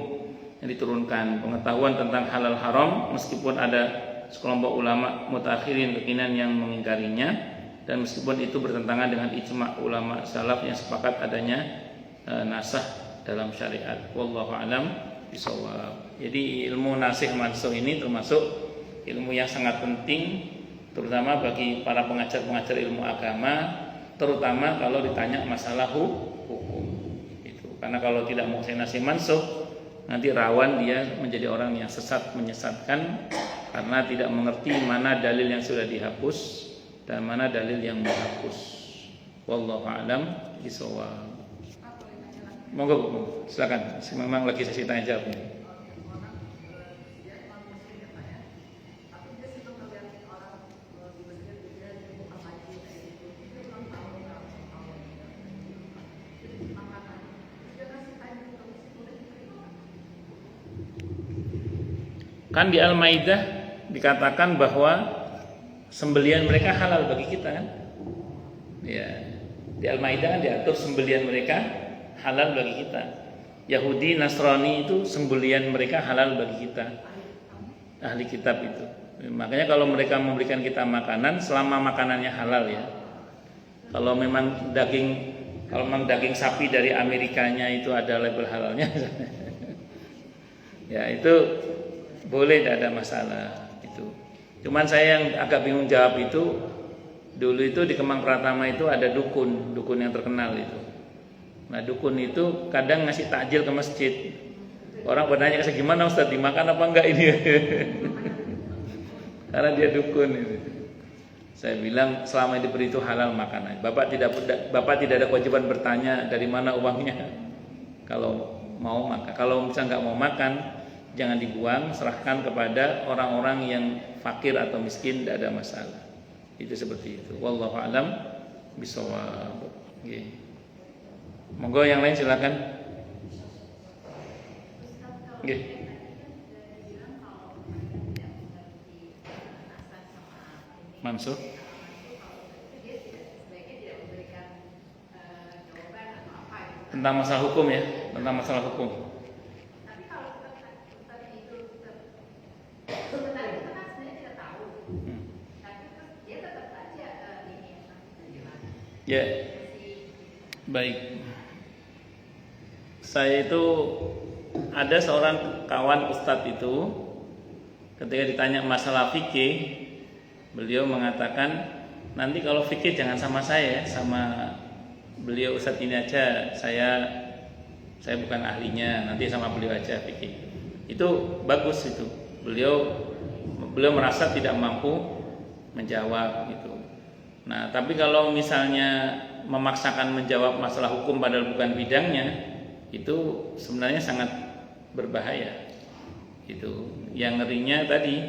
yang diturunkan. Pengetahuan tentang halal haram, meskipun ada sekelompok ulama mutakhirin kekinian yang mengingkarinya, dan meskipun itu bertentangan dengan ijma' ulama salaf yang sepakat adanya nasakh dalam syariat. Wallahu a'lam bishawab. Jadi ilmu nasikh mansukh ini termasuk ilmu yang sangat penting, terutama bagi para pengajar-pengajar ilmu agama, terutama kalau ditanya masalah hukum itu. Karena kalau tidak menguasai nasikh mansukh, nanti rawan dia menjadi orang yang sesat, menyesatkan karena tidak mengerti mana dalil yang sudah dihapus dan mana dalil yang menghapus. Wallahu a'lam bishawab. Monggo Bu, silakan. Memang lagi sesi tanya jawab ini. Kan di Al-Maidah dikatakan bahwa sembelian mereka halal bagi kita kan? Ya. Di Al-Maidah kan diatur sembelian mereka halal bagi kita. Yahudi, Nasrani itu sembelian mereka halal bagi kita. Ahli kitab itu. Makanya kalau mereka memberikan kita makanan selama makanannya halal ya. Kalau memang daging sapi dari Amerikanya itu ada label halalnya. Ya, itu boleh, tidak ada masalah itu. Cuman saya yang agak bingung jawab itu, dulu itu di Kemang Pratama itu ada dukun yang terkenal itu. Nah, dukun itu kadang ngasih takjil ke masjid. Orang bertanya ke saya, gimana Ustaz, dimakan apa enggak ini? Karena dia dukun itu. Saya bilang selama diberi itu halal makanan. Bapak tidak ada kewajiban bertanya dari mana uangnya. Kalau mau makan, kalau misalnya nggak mau makan, jangan dibuang, serahkan kepada orang-orang yang fakir atau miskin, tidak ada masalah. Itu seperti itu. Wallahu a'lam bishawab. Nggih. Monggo yang lain silakan. Nggih. Mansur. Tentang masalah hukum ya, tentang masalah hukum. Ya, baik. Saya itu ada seorang kawan ustadz itu, ketika ditanya masalah fikih, beliau mengatakan nanti kalau fikih jangan sama saya, sama beliau ustadz ini aja. Saya bukan ahlinya, nanti sama beliau aja fikih. Itu bagus itu. Beliau merasa tidak mampu menjawab gitu. Nah, tapi kalau misalnya memaksakan menjawab masalah hukum padahal bukan bidangnya, itu sebenarnya sangat berbahaya. Itu yang ngerinya tadi,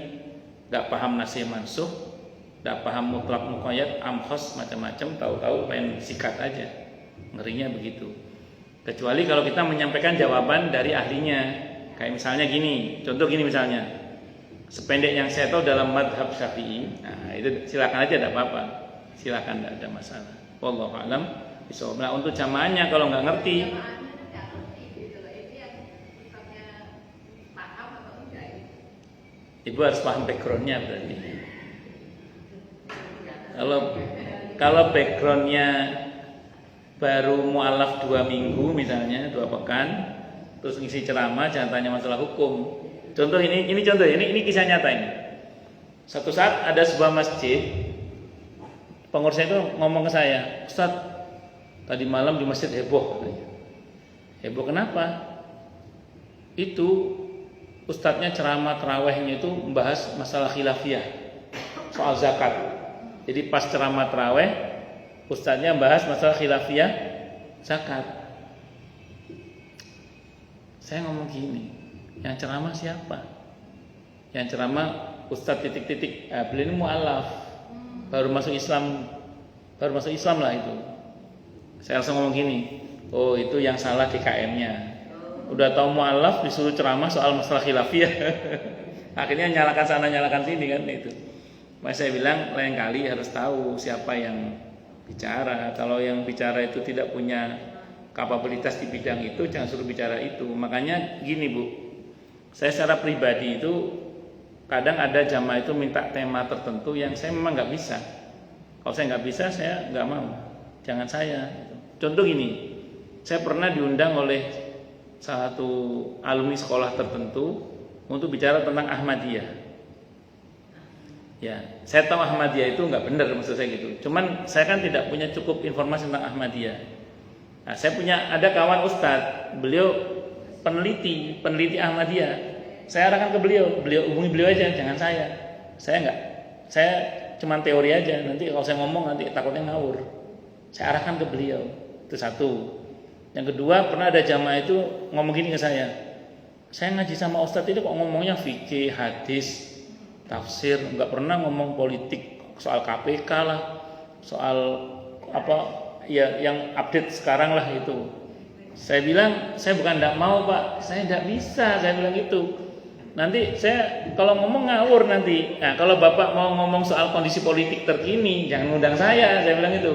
nggak paham nasih mansuh, nggak paham mutlak muqayyad, amkhos macam-macam, tahu-tahu pengen sikat aja. Ngerinya begitu. Kecuali kalau kita menyampaikan jawaban dari ahlinya, kayak misalnya gini, contoh gini misalnya, sependek yang saya tahu dalam madhab Syafi'i, nah itu silakan aja, tidak apa-apa, silakan, tidak ada masalah. Wallahu a'lam bishawab. Nah, untuk jamaahnya kalau nggak ngerti, ibu harus paham backgroundnya berarti. Kalau backgroundnya baru mualaf 2 minggu misalnya, 2 pekan, terus ngisi ceramah, jangan tanya masalah hukum. Contoh ini contoh, ini kisah nyata ini. Satu saat ada sebuah masjid, pengurusnya itu ngomong ke saya, Ustaz, tadi malam di masjid heboh katanya. Heboh kenapa? Itu ustadznya ceramah tarawehnya itu membahas masalah khilafiyah, soal zakat. Jadi pas ceramah taraweh, ustadznya bahas masalah khilafiyah zakat. Saya ngomong gini, yang ceramah siapa? Yang ceramah ustadz titik-titik. Beliau ini mu'alaf, baru masuk Islam lah itu. Saya langsung ngomong gini, oh itu yang salah DKM-nya. Udah tahu mu'alaf disuruh ceramah soal masalah khilafiyah. Akhirnya nyalakan sana nyalakan sini kan itu. Mas saya bilang lain kali harus tahu siapa yang bicara. Kalau yang bicara itu tidak punya kapabilitas di bidang itu, jangan suruh bicara itu. Makanya gini Bu, saya secara pribadi itu kadang ada jamaah itu minta tema tertentu yang saya memang nggak bisa. Kalau saya nggak bisa, saya nggak mau. Jangan saya. Contoh gini, saya pernah diundang oleh salah satu alumni sekolah tertentu untuk bicara tentang Ahmadiyah. Ya, saya tahu Ahmadiyah itu nggak benar maksud saya gitu. Cuman saya kan tidak punya cukup informasi tentang Ahmadiyah. Nah, saya ada kawan ustadz, beliau peneliti Ahmadiyah. Saya arahkan ke beliau hubungi beliau aja, jangan saya. Saya cuman teori aja. Nanti kalau saya ngomong nanti takutnya ngawur. Saya arahkan ke beliau. Itu satu. Yang kedua, pernah ada jamaah itu ngomong gini ke saya ngaji sama Ustadz itu kok ngomongnya fikih, hadis, tafsir, nggak pernah ngomong politik, soal KPK lah, soal apa ya yang update sekarang lah itu. Saya bilang, saya bukan tidak mau Pak, saya tidak bisa, saya bilang itu. Nanti saya kalau ngomong ngawur nanti. Nah, kalau Bapak mau ngomong soal kondisi politik terkini, jangan undang saya bilang itu.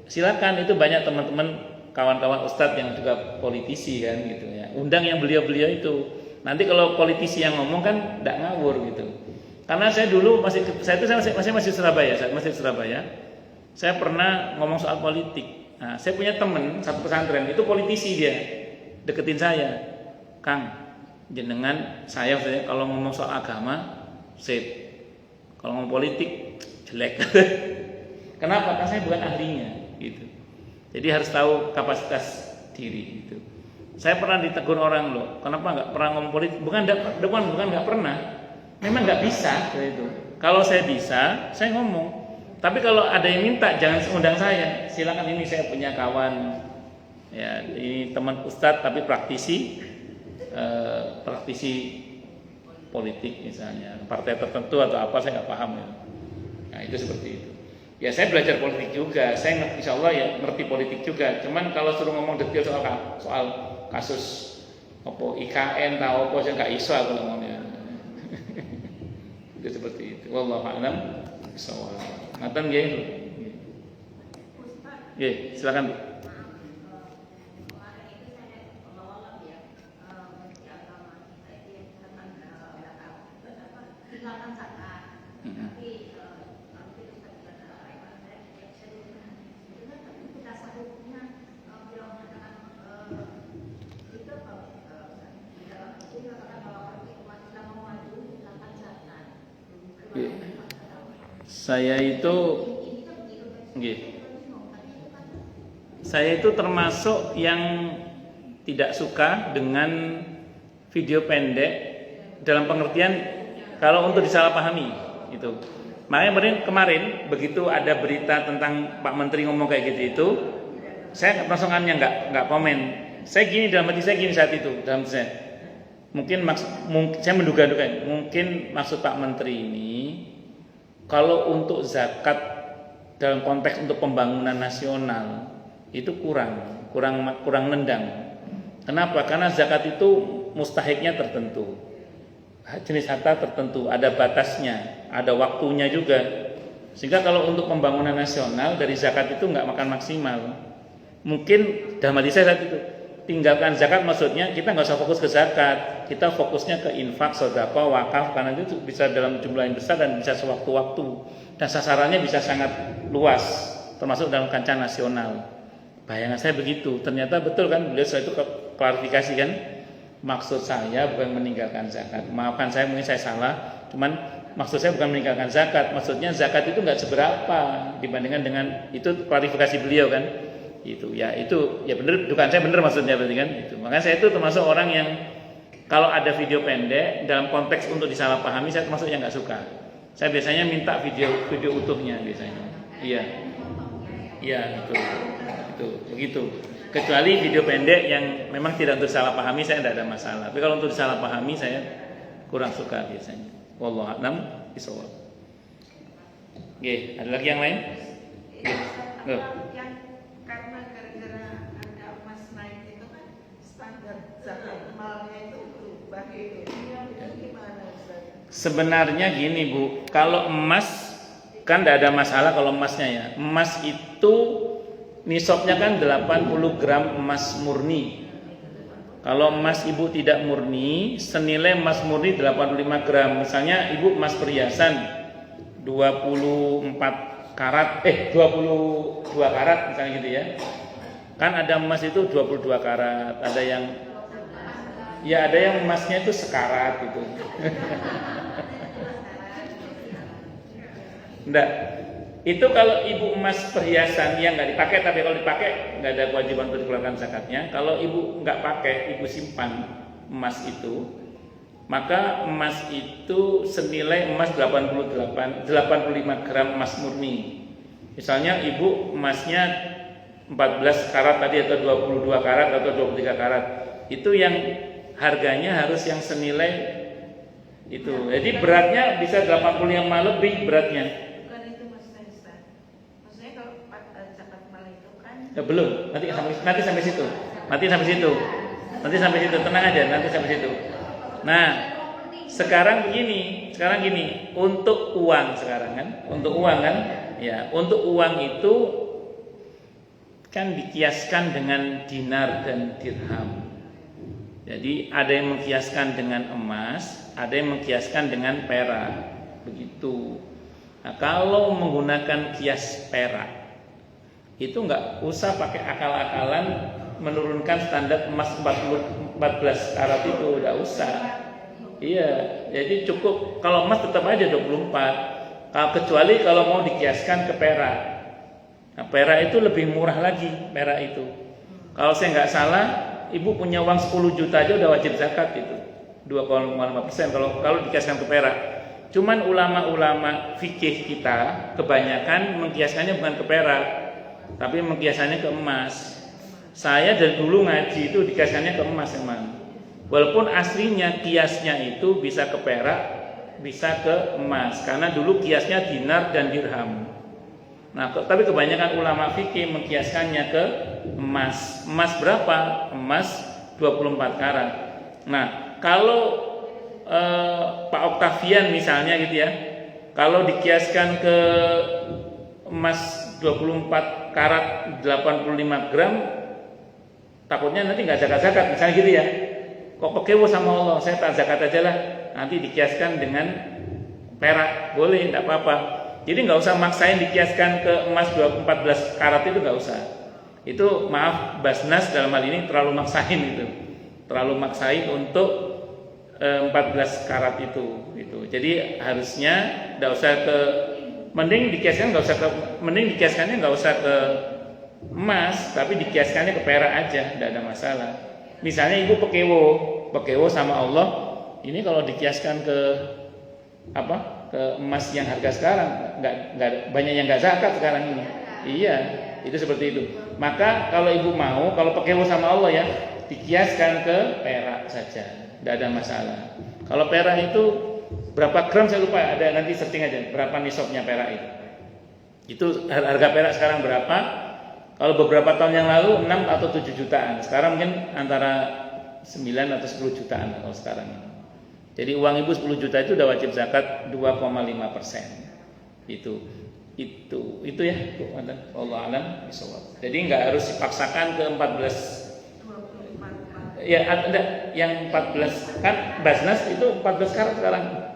Silakan, itu banyak teman-teman kawan-kawan ustadz yang juga politisi kan gitu ya. Undang yang beliau-beliau itu. Nanti kalau politisi yang ngomong kan tidak ngawur gitu. Karena saya dulu masih Surabaya, saya masih Surabaya. Saya pernah ngomong soal politik. Nah, saya punya teman satu pesantren itu politisi dia. Deketin saya. Kang, jenengan saya kalau ngomong soal agama sip. Kalau ngomong politik jelek. Kenapa? Karena saya bukan ahlinya gitu. Jadi harus tahu kapasitas diri itu. Saya pernah ditegur orang loh, kenapa nggak pernah ngomong politik? Bukan nggak pernah. Memang nggak bisa itu. Kalau saya bisa, saya ngomong. Tapi kalau ada yang minta, jangan undang saya. Silakan, ini saya punya kawan, ya ini teman ustadz tapi praktisi politik misalnya, partai tertentu atau apa saya nggak paham ya. Nah itu seperti itu. Ya saya belajar politik juga, saya insya Allah ya ngerti politik juga. Cuman kalau suruh ngomong detail soal kasus apa IKN tahu apa saya nggak iso aku ngomongnya. Itu seperti itu. Wallahu a'lam bishawab. Ngaten nggih. Nggih, silakan Bu. Saya itu termasuk yang tidak suka dengan video pendek dalam pengertian kalau untuk disalahpahami itu. Makanya kemarin begitu ada berita tentang Pak Menteri ngomong kayak gitu itu, saya langsungannya nggak komen. Saya gini dalam hati saya gini saat itu dalam saya. Mungkin saya menduga-duga mungkin maksud Pak Menteri ini kalau untuk zakat dalam konteks untuk pembangunan nasional itu kurang nendang. Kenapa? Karena zakat itu mustahiknya tertentu, jenis harta tertentu, ada batasnya, ada waktunya juga. Sehingga kalau untuk pembangunan nasional dari zakat itu nggak makan maksimal. Mungkin dalam hati saya saat itu tinggalkan zakat, maksudnya kita nggak usah fokus ke zakat, kita fokusnya ke infak, sedekah, wakaf, karena itu bisa dalam jumlah yang besar dan bisa sewaktu-waktu dan sasarannya bisa sangat luas, termasuk dalam kancah nasional. Bayangan saya begitu. Ternyata betul kan, beliau setelah itu klarifikasi kan, maksud saya bukan meninggalkan zakat. Maafkan saya mungkin saya salah, cuman maksud saya bukan meninggalkan zakat, maksudnya zakat itu nggak seberapa dibandingkan dengan itu, klarifikasi beliau kan. Itu ya benar, dugaan saya benar maksudnya berarti kan itu. Makanya saya itu termasuk orang yang kalau ada video pendek dalam konteks untuk disalahpahami, saya termasuk yang nggak suka. Saya biasanya minta video utuhnya biasanya. Iya itu begitu. Kecuali video pendek yang memang tidak untuk disalahpahami, saya tidak ada masalah. Tapi kalau untuk disalahpahami saya kurang suka biasanya. Wallahu a'lam bishawab. Oke, ada lagi yang lain? Oke. Karena gara-gara ada emas naik itu kan standar zakat malnya itu berubah gitu. Itu gimana Ustaz? Sebenarnya gini Bu, kalau emas kan tidak ada masalah kalau emasnya ya. Emas itu nisabnya kan 80 gram emas murni. Kalau emas Ibu tidak murni, senilai emas murni 85 gram. Misalnya Ibu emas perhiasan 22 karat misalnya gitu ya. Kan ada emas itu 22 karat, ada yang emasnya itu sekarat gitu. Enggak. Itu kalau Ibu emas perhiasan yang nggak dipakai, tapi kalau dipakai nggak ada kewajiban untuk dikeluarkan zakatnya. Kalau Ibu nggak pakai, Ibu simpan emas itu, maka emas itu senilai emas 85 gram emas murni. Misalnya Ibu emasnya 14 karat tadi atau 22 karat atau 23 karat. Itu yang harganya harus yang senilai itu. Jadi beratnya bisa 85 lebih beratnya. Bukan itu maksudnya Ustaz. Maksudnya kalau zakat mal itu kan Belum, nanti sampai situ. Nanti sampai situ, tenang aja, nanti sampai situ. Nah, sekarang gini, untuk uang sekarang kan, untuk uang kan, ya, untuk uang itu kan dikiaskan dengan dinar dan dirham. Jadi ada yang mengkiaskan dengan emas, ada yang mengkiaskan dengan perak, begitu. Nah, kalau menggunakan kias perak, itu nggak usah pakai akal-akalan menurunkan standar emas 14 karat itu, nggak usah. Iya, jadi cukup kalau emas tetap aja 24. Kecuali kalau mau dikiaskan ke perak. Nah, perak itu lebih murah lagi, perak itu. Kalau saya nggak salah, ibu punya uang 10 juta aja udah wajib zakat itu. 2,5% kalau dikiaskan ke perak. Cuman ulama-ulama fikih kita kebanyakan mengkiaskannya bukan ke perak, tapi mengkiaskannya ke emas. Saya dari dulu ngaji itu dikiaskannya ke emas emang. Walaupun aslinya kiasnya itu bisa ke perak, bisa ke emas, karena dulu kiasnya dinar dan dirham. Nah, tapi kebanyakan ulama fikih mengkiaskannya ke emas. Emas berapa? Emas 24 karat. Nah, kalau Pak Octavian misalnya gitu ya, kalau dikiaskan ke emas 24 karat 85 gram, takutnya nanti nggak zakat-zakat misalnya gitu ya. Kok kewo sama Allah, saya tak zakat aja lah, nanti dikiaskan dengan perak, boleh, tidak apa-apa. Jadi nggak usah maksain dikiaskan ke emas 14 karat itu, nggak usah. Itu maaf Basnas dalam hal ini terlalu maksain itu, terlalu maksain untuk 14 karat itu. Jadi harusnya nggak usah ke, mending dikiaskannya nggak usah ke emas, tapi dikiaskannya ke perak aja, tidak ada masalah. Misalnya ibu pekewo sama Allah, ini kalau dikiaskan ke ke emas yang harga sekarang, nggak banyak yang nggak zakat sekarang ini. Iya, itu seperti itu. Maka kalau ibu mau, kalau pekewo sama Allah ya, dikiaskan ke perak saja, tidak ada masalah. Kalau perak itu berapa gram saya lupa, ada nanti searching aja berapa nisabnya perak itu. Itu harga perak sekarang berapa? Kalau beberapa tahun yang lalu 6 atau 7 jutaan. Sekarang mungkin antara 9 atau 10 jutaan kalau sekarang. Jadi uang ibu 10 juta itu udah wajib zakat 2,5%. Itu ya, Allah alam bisawab. Jadi nggak harus dipaksakan ke 14. Ya ada yang 14 kan Basnas itu 14 karat sekarang.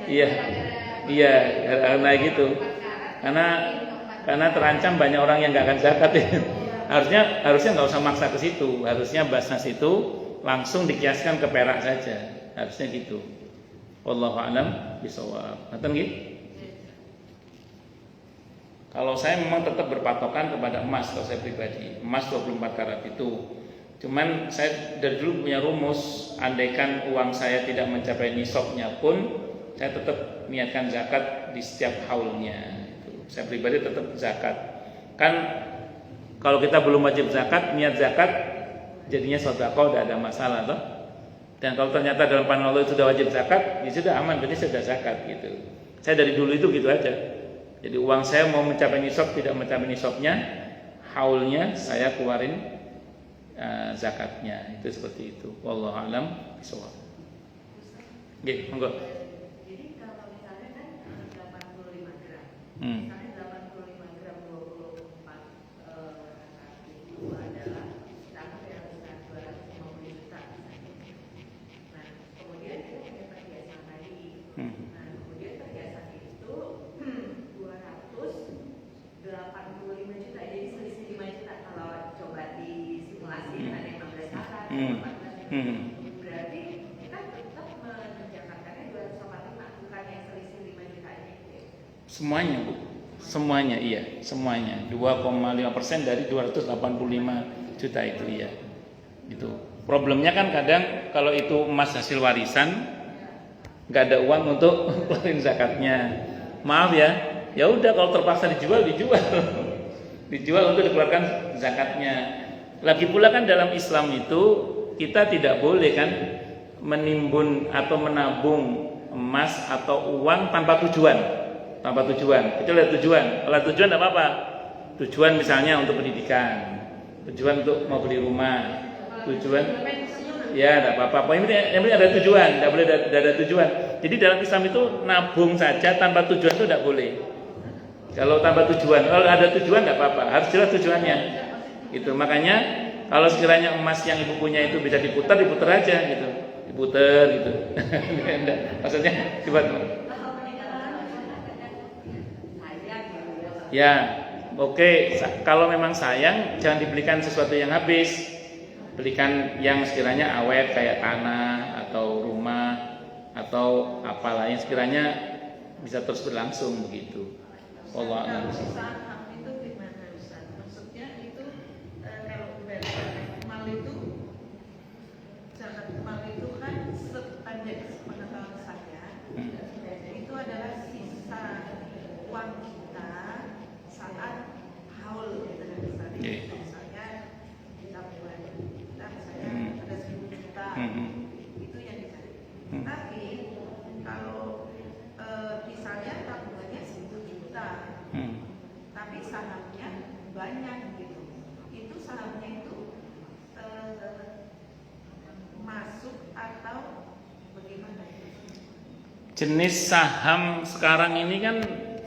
Iya, karena gitu. Karena terancam banyak orang yang nggak akan zakat ya. Harusnya nggak usah maksa ke situ. Harusnya Basnas itu langsung dikiaskan ke perak saja. Harusnya gitu. Wallahu a'lam bishawab. Ngaten nggih? Kalau saya memang tetap berpatokan kepada emas kalau saya pribadi. Emas 24 karat itu. Cuman saya dari dulu punya rumus, andaikan uang saya tidak mencapai nisabnya pun saya tetap niatkan zakat di setiap haulnya. Saya pribadi tetap zakat. Kan kalau kita belum wajib zakat, niat zakat jadinya sedekah, tidak ada masalah toh. Dan kalau ternyata dalam pandangan Allah itu sudah wajib zakat, ya sudah aman, berarti sudah zakat gitu. Saya dari dulu itu gitu aja. Jadi uang saya mau mencapai nisab, tidak mencapai nisabnya, haulnya saya keluarin zakatnya. Itu seperti itu. Wallahu a'lam bishawab. Nggih, monggo. Jadi kalau misalnya kan 85 gram. Misalnya 85 gram 24 itu adalah ditambah yang besar 250 juta. Nah, kemudian itu punya perhiasan tadi. Nah, kemudian perhiasan itu 285 juta, jadi selisih 5 juta kalau coba disimulasi dengan yang 16 karat, 14 berarti kita tetap menjangkakannya 245, bukan yang selisih 5 juta ini. Semuanya Bu, semuanya iya, semuanya 2,5% dari 285 juta itu iya. Itu problemnya kan kadang kalau itu emas hasil warisan nggak ada uang untuk keluarin zakatnya. Maaf ya, ya udah kalau terpaksa dijual. Dijual untuk dikeluarkan zakatnya. Lagi pula kan dalam Islam itu kita tidak boleh kan menimbun atau menabung emas atau uang tanpa tujuan. Tanpa tujuan. Itu ada tujuan. Kalau tujuan tidak apa-apa. Tujuan misalnya untuk pendidikan, tujuan untuk mau beli rumah, tujuan ya tidak apa-apa. Yang penting ada tujuan, tidak boleh ada tujuan. Jadi dalam Islam itu nabung saja tanpa tujuan itu tidak boleh. Kalau tanpa tujuan, kalau ada tujuan tidak apa-apa, harus jelas tujuannya. Itu makanya kalau sekiranya emas yang ibu punya itu bisa diputar aja gitu, diputar gitu. Maksudnya coba. Ya, oke. Kalau memang sayang, jangan dibelikan sesuatu yang habis. Belikan yang sekiranya awet kayak tanah atau rumah atau apalah yang sekiranya bisa terus berlangsung begitu. Allah a'lam. Saham itu gimana Ustaz? Maksudnya itu kalau mal itu zakat mal itu kan sepanjang pengetahuan saya itu adalah sisa uang kita saat haul gitu kan misalnya. Misalnya kita buat kita misalnya ada 1.000 juta itu yang dicari. Tapi kalau misalnya tabungannya 1 juta, tapi sahamnya banyak gitu, itu sahamnya itu masuk atau bagaimana? Jenis saham sekarang ini kan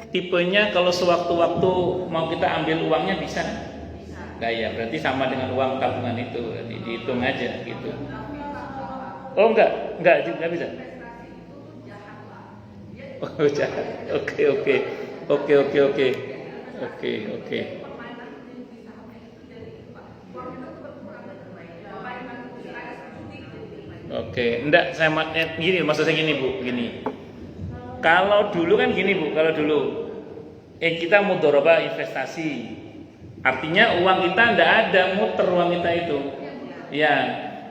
tipenya kalau sewaktu-waktu mau kita ambil uangnya bisa. Nah, ya berarti sama dengan uang tabungan itu, dihitung aja gitu. Oh enggak bisa. Oh jahat. Oke. Oke, enggak saya gini maksud saya gini Bu, gini. Kalau dulu kan gini Bu, kalau dulu kita mudharabah investasi. Artinya uang kita enggak ada muter uang kita itu. Ya,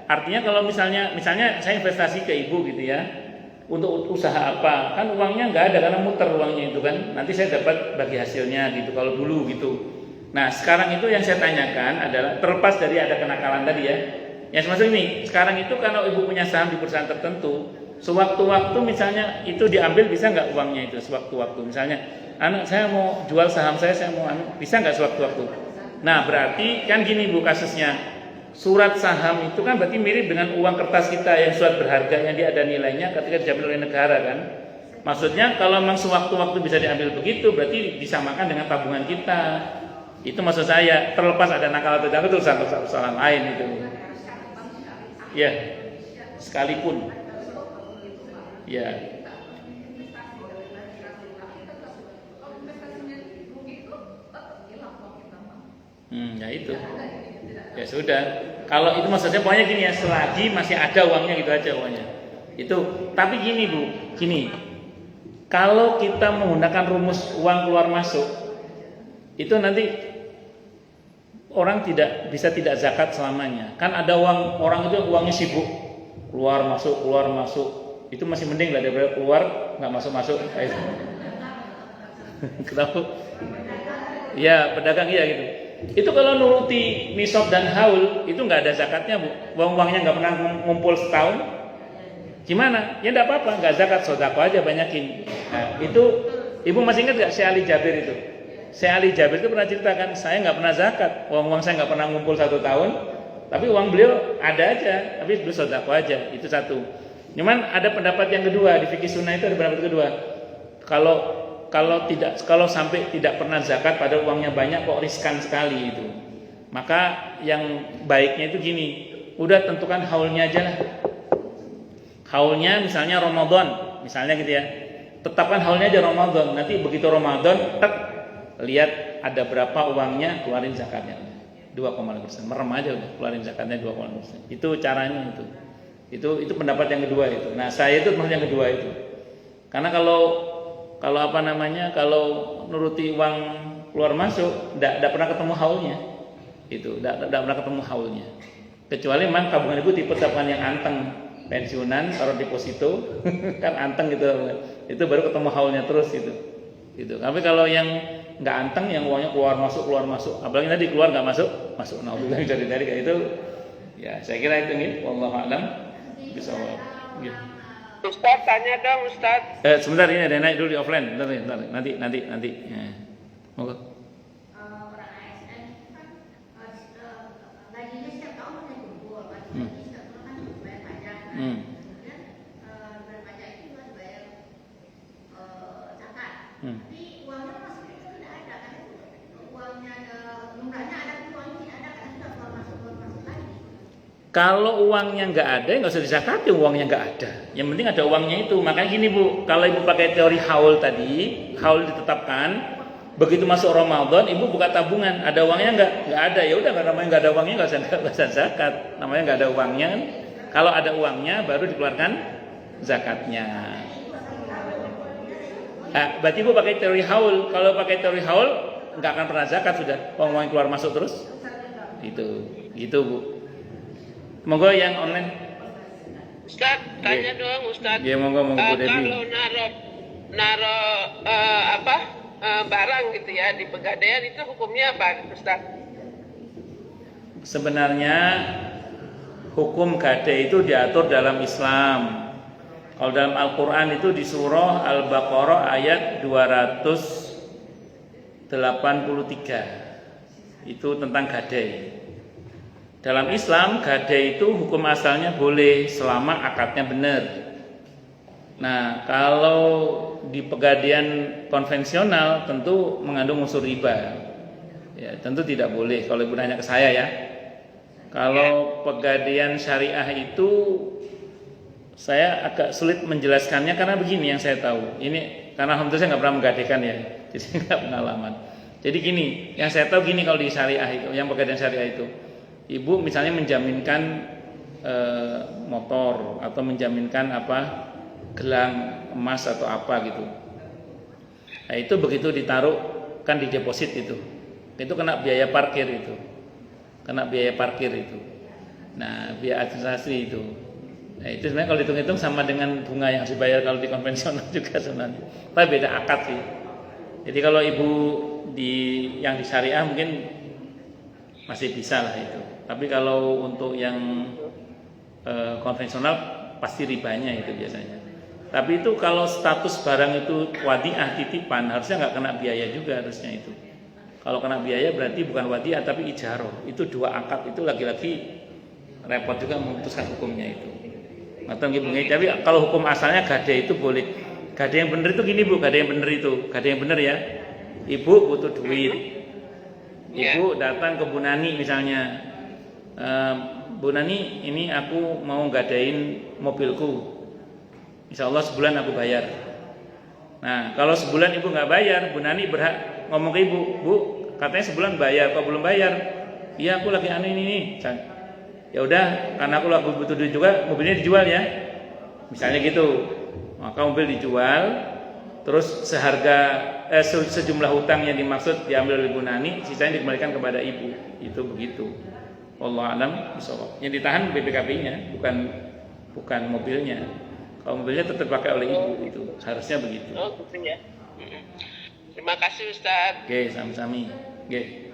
artinya kalau misalnya saya investasi ke Ibu gitu ya. Untuk usaha apa? Kan uangnya nggak ada karena muter uangnya itu kan. Nanti saya dapat bagi hasilnya gitu kalau dulu gitu. Nah sekarang itu yang saya tanyakan adalah terlepas dari ada kenakalan tadi ya. Yang maksud ini sekarang itu kalau ibu punya saham di perusahaan tertentu, sewaktu-waktu misalnya itu diambil bisa nggak uangnya itu sewaktu-waktu. Misalnya anak saya mau jual saham saya mau bisa nggak sewaktu-waktu. Nah berarti kan gini Bu kasusnya. Surat saham itu kan berarti mirip dengan uang kertas kita yang surat berharga yang dia ada nilainya ketika diambil oleh negara kan. Maksudnya kalau memang sewaktu-waktu bisa diambil begitu berarti disamakan dengan tabungan kita. Itu maksud saya, terlepas ada nakal atau tidak itu soal lain itu. Ya, sekalipun. Ya. Ya itu. Ya sudah. Kalau itu maksudnya pokoknya gini ya, selagi masih ada uangnya gitu aja uangnya. Itu. Tapi gini Bu, gini. Kalau kita menggunakan rumus uang keluar masuk, itu nanti orang tidak zakat selamanya. Kan ada orang itu uangnya sibuk, keluar masuk. Itu masih mending lah daripada keluar nggak masuk. Kenapa? Ya pedagang iya gitu. Itu kalau nuruti nisab dan haul itu nggak ada zakatnya Bu. Uangnya nggak pernah ngumpul setahun. Gimana? Ya nggak apa-apa, nggak zakat, sedekah aja banyakin. Nah, itu ibu masih ingat nggak Syekh Ali Jabir itu? Syekh Ali Jabir itu pernah ceritakan, saya nggak pernah zakat, uang saya nggak pernah ngumpul 1 tahun, tapi uang beliau ada aja, tapi beliau sedekah aja. Itu satu. Cuman ada pendapat yang kedua di fikih sunnah itu ada pendapat kedua. Kalau sampai tidak pernah zakat pada uangnya banyak kok riskan sekali itu. Maka yang baiknya itu gini, udah tentukan haulnya aja lah. Haulnya misalnya Ramadan, misalnya gitu ya. Tetapkan haulnya aja Ramadan. Nanti begitu Ramadan, lihat ada berapa uangnya, keluarin zakatnya. 2,5%. Merem aja udah, keluarin zakatnya 2,5%. Itu caranya itu. Itu pendapat yang kedua itu. Nah, saya itu menurut yang kedua itu. Karena kalau nuruti uang keluar masuk, tidak pernah ketemu haulnya, itu tidak pernah ketemu haulnya. Kecuali memang tabungan ibu tipe tabungan yang anteng, pensiunan, taruh deposito, kan anteng gitu, itu baru ketemu haulnya terus itu. Tapi kalau yang nggak anteng, yang uangnya keluar masuk, apalagi tadi keluar nggak masuk. Nah, dari kayak itu, ya saya kira itu nih, wallahu a'lam bishawab. Ya. Ustaz, tanya dong Ustaz. Sebentar ini ada naik dulu di offline, bentar, nanti. Ya. Monggo. Orang ASN kan gajinya setiap tahun kan kumpul, Hmm. gaji setiap tahun kan bayar pajak. Hmm. Kemudian bayar pajak itu juga bayar zakat. Tapi uangnya masuk itu tidak ada kan? Uangnya jumlahnya ada, tapi uangnya tidak ada kan? Tidak keluar masuk lagi. Kalau uangnya nggak ada, nggak usah disakati, uangnya nggak ada. Yang penting ada uangnya itu. Makanya gini Bu, kalau Ibu pakai teori haul tadi, haul ditetapkan, begitu masuk Ramadan, Ibu buka tabungan, ada uangnya nggak ada, ya udah, namanya nggak ada uangnya nggak usah zakat, namanya nggak ada uangnya. Kalau ada uangnya baru dikeluarkan zakatnya. Berarti Ibu pakai teori haul. Kalau pakai teori haul nggak akan pernah zakat, sudah uang yang keluar masuk terus. Gitu Bu. Monggo yang online. Ustaz, tanya dong Ustaz. Ya monggo Bu Devi. Kalau naro barang gitu ya di Pegadaian, itu hukumnya apa Ustaz? Sebenarnya hukum gadai itu diatur dalam Islam. Kalau dalam Al-Quran itu di surah Al-Baqarah ayat 283. Itu tentang gadai. Dalam Islam, gadai itu hukum asalnya boleh selama akadnya benar. Nah, kalau di pegadaian konvensional tentu mengandung unsur riba. Ya, tentu tidak boleh kalau Ibu nanya ke saya ya. Kalau pegadaian syariah itu saya agak sulit menjelaskannya karena begini yang saya tahu. Ini karena alhamdulillah saya nggak pernah menggadaikan ya, jadi nggak pengalaman. Jadi gini, yang saya tahu gini kalau di syariah itu, yang pegadaian syariah itu, Ibu misalnya menjaminkan motor atau menjaminkan gelang emas atau apa gitu. Nah, itu begitu ditaruh kan di deposit itu kena biaya parkir itu. Nah, biaya administrasi itu. Nah, itu sebenarnya kalau dihitung-hitung sama dengan bunga yang dibayar kalau di konvensional juga sebenarnya. Tapi beda akad sih. Jadi kalau Ibu yang di syariah mungkin masih bisa lah itu. Tapi kalau untuk yang konvensional pasti ribanya itu biasanya. Tapi itu kalau status barang itu wadiah titipan harusnya nggak kena biaya juga harusnya itu. Kalau kena biaya berarti bukan wadiah tapi ijaroh. Itu dua akad itu lagi-lagi repot juga memutuskan hukumnya itu. Tapi kalau hukum asalnya gadai itu boleh. Gadai yang benar itu gini Bu, gadai yang benar ya. Ibu butuh duit. Ibu datang ke Bu Nani misalnya. Bu Nani, ini aku mau gadain mobilku. Insya Allah sebulan aku bayar. Nah, kalau sebulan Ibu nggak bayar, Bu Nani berhak ngomong ke Ibu, Bu, katanya sebulan bayar, kok belum bayar? Iya, aku lagi ini. Ya udah, karena aku lagi butuh duit juga, mobilnya dijual ya. Misalnya gitu. Maka mobil dijual, terus sejumlah hutang yang dimaksud diambil oleh Bu Nani, sisanya dikembalikan kepada Ibu. Itu begitu. Wallahu a'lam bishawab. Yang ditahan BPKB-nya, bukan mobilnya. Kalau mobilnya tetap pakai oleh Ibu itu. Harusnya begitu. Oh, gitu ya. Terima kasih Ustaz. Oke, sami-sami. Oke.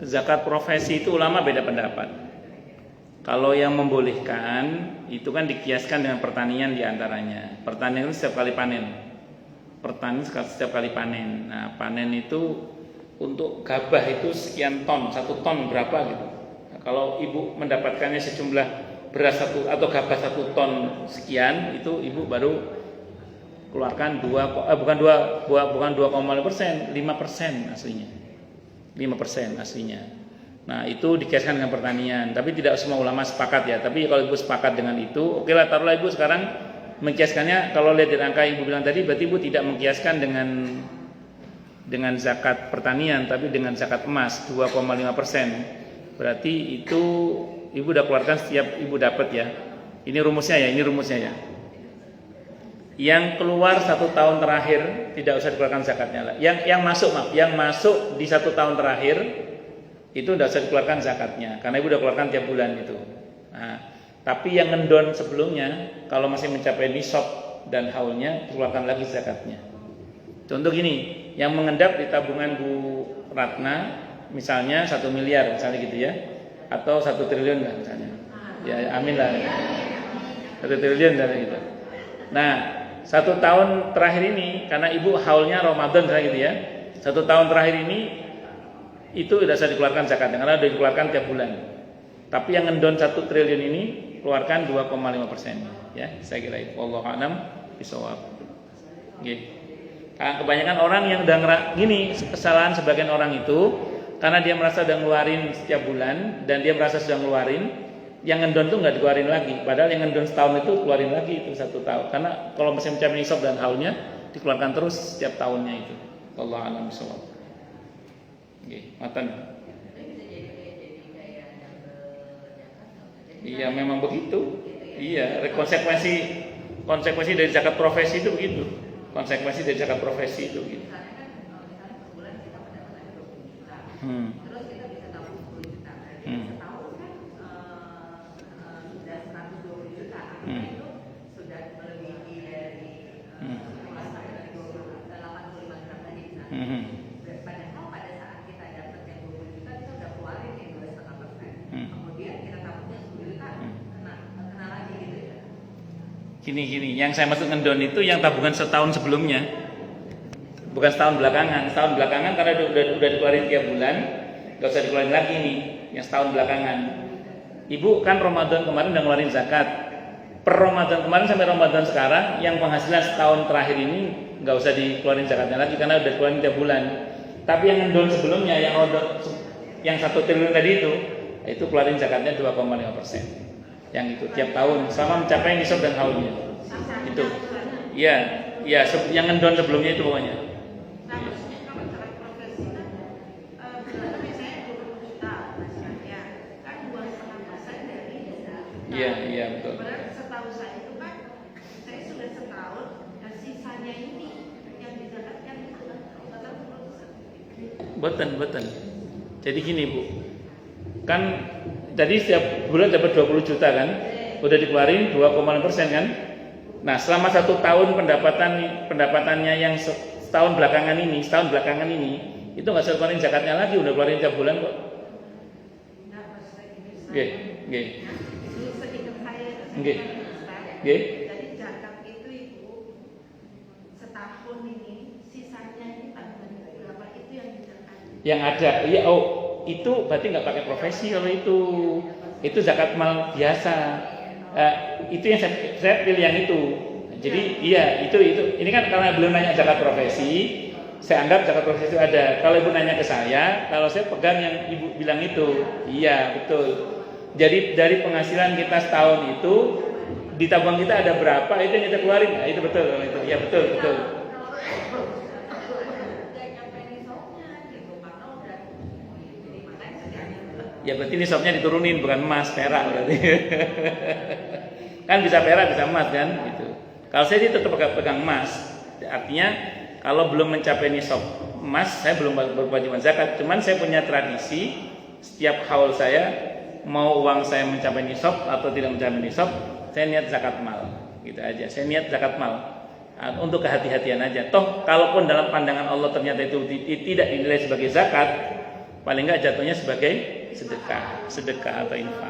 Zakat profesi itu ulama beda pendapat. Kalau yang membolehkan itu kan dikiaskan dengan pertanian diantaranya. Pertanian itu setiap kali panen. Nah, panen itu untuk gabah itu sekian ton, 1 ton berapa gitu. Nah, kalau Ibu mendapatkannya sejumlah beras atau gabah 1 ton sekian, itu Ibu baru keluarkan 2,5%, 5% aslinya. 5% aslinya. Nah, itu dikaitkan dengan pertanian, tapi tidak semua ulama sepakat ya. Tapi kalau Ibu sepakat dengan itu, oke lah, taruhlah Ibu sekarang Mengkiaskannya kalau lihat dari angka ibu bilang tadi, berarti ibu tidak mengkiaskan dengan zakat pertanian, tapi dengan zakat emas 2,5%. Berarti itu ibu udah keluarkan setiap ibu dapat ya. Ini rumusnya ya. Yang keluar 1 tahun terakhir tidak usah dikeluarkan zakatnya lah. Yang masuk di 1 tahun terakhir itu tidak usah dikeluarkan zakatnya, karena ibu udah keluarkan tiap bulan itu. Nah, tapi yang ngendon sebelumnya, kalau masih mencapai nisab dan haulnya, dikeluarkan lagi zakatnya. Contoh gini, yang mengendap di tabungan Bu Ratna, misalnya 1 miliar, misalnya gitu ya, atau 1 triliun lah misalnya. Ya, amin lah. 1 triliun misalnya gitu. Nah, 1 tahun terakhir ini, karena ibu haulnya Ramadan misalnya gitu ya, 1 tahun terakhir ini itu sudah bisa dikeluarkan zakatnya, karena sudah dikeluarkan tiap bulan. Tapi yang ngendon 1 triliun ini keluarkan 2,5%. Ya, saya kira itu. Wallahu a'lam bishawab. Gitu. Nah, kebanyakan orang yang udah gini, kesalahan sebagian orang itu karena dia merasa udah ngeluarin setiap bulan dan dia merasa sudah ngeluarin, yang ngendon tuh nggak dikeluarin lagi. Padahal yang ngendon setahun itu keluarin lagi itu 1 tahun. Karena kalau masih mencapai nisab dan haulnya dikeluarkan terus setiap tahunnya itu. Wallahu a'lam bishawab. Oke, matan. Iya, memang begitu. Iya, konsekuensi dari zakat profesi itu begitu. Konsekuensi dari zakat profesi itu begitu. Terus kita bisa tabung 10 juta. Setahun kan sudah 120 juta. Itu sudah melebihi dari 85 gram tadi misalnya. Padahal pada saat kita dapat yang 20 juta, kita udah keluarin nih 2,5%. Kemudian kita tabungnya 10 juta, kena lagi gitu ya. Gini, yang saya maksud ngendon itu yang tabungan setahun sebelumnya, bukan setahun belakangan. Setahun belakangan karena udah dikeluarin tiap bulan, nggak usah dikeluarin lagi nih. Yang setahun belakangan, ibu kan Ramadan kemarin udah ngeluarin zakat. Per Ramadan kemarin sampai Ramadan sekarang, yang penghasilan setahun terakhir ini nggak usah dikeluarin zakatnya lagi karena udah dikeluarin tiap bulan. Tapi yang ngendon sebelumnya, yang 1 triliun tadi itu keluarin zakatnya 2,5%. Yang itu tiap tahun sama mencapai nisab dan haulnya. Itu. Iya, yang ngendon sebelumnya itu pokoknya. Nah, maksudnya kalau cara profesi kan misalnya 20 juta hasilnya kan 2,5% dari dana. Iya, betul. Padahal setahu saya itu kan saya sudah setahun dan sisanya ini yang didapatkan itu kan 40%. Betul. Jadi gini Bu, kan tadi setiap bulan dapat 20 juta kan, udah dikeluarin 2,5% kan. Nah, selama 1 tahun pendapatannya yang setahun belakangan ini itu nggak usah keluarin zakatnya lagi, udah keluarin tiap bulan kok. Oke. Jadi zakat itu ibu setahun ini sisanya ini tabungan berapa itu yang dizakat? Yang ada, iya itu berarti nggak pakai profesi kalau itu zakat mal biasa. Itu yang saya pilih yang itu. Jadi iya itu ini kan karena belum nanya zakat profesi, saya anggap zakat profesi itu ada. Kalau ibu nanya ke saya, kalau saya pegang yang ibu bilang itu, iya betul. Jadi dari penghasilan kita setahun itu di tabungan kita ada berapa itu yang kita keluarin, nah, itu betul itu, iya betul. Ya berarti nisabnya diturunin, bukan emas, perak berarti. Kan bisa perak, bisa emas kan gitu. Kalau saya sih tetap pegang emas. Artinya kalau belum mencapai nisab emas, saya belum berkewajiban zakat. Cuman saya punya tradisi setiap haul saya mau uang saya mencapai nisab atau tidak mencapai nisab, saya niat zakat mal. Gitu aja. Saya niat zakat mal. Untuk kehati-hatian aja. Toh kalaupun dalam pandangan Allah ternyata itu tidak dinilai sebagai zakat, paling enggak jatuhnya sebagai sedekah atau infak.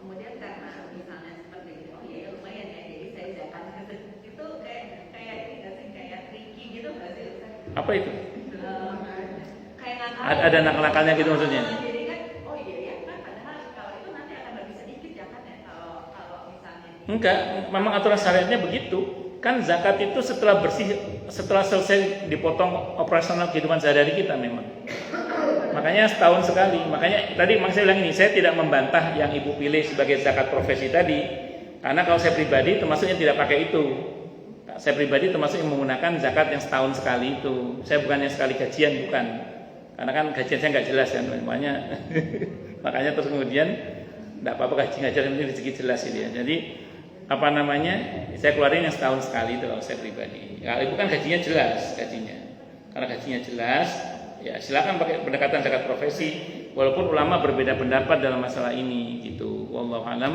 Kemudian karena misalnya seperti itu, oh ya lumayan ya, jadi saya zakat itu kayak tricky gitu nggak sih? Apa itu? Kayak nakal. Ada nakal-nakalnya gitu maksudnya? Jadi kan, oh iya ya kan, padahal kalau itu nanti akan lebih sedikit zakatnya kalau misalnya. Enggak, memang aturan syariatnya begitu. Kan zakat itu setelah selesai dipotong operasional kehidupan sehari-hari kita memang. Makanya setahun sekali. Makanya tadi saya bilang ini, saya tidak membantah yang ibu pilih sebagai zakat profesi tadi. Karena kalau saya pribadi termasuk yang tidak pakai itu. Saya pribadi termasuk yang menggunakan zakat yang setahun sekali itu. Saya bukan yang sekali gajian, bukan. Karena kan gajian saya nggak jelas kan, makanya terus kemudian nggak apa-apa gajian yang penting rezeki jelas ini ya. Jadi saya keluarin yang setahun sekali itu kalau saya pribadi. Kalau ibu kan gajinya jelas gajinya. Karena gajinya jelas, ya silakan pakai pendekatan zakat profesi. Walaupun ulama berbeda pendapat dalam masalah ini gitu. Wallahu alam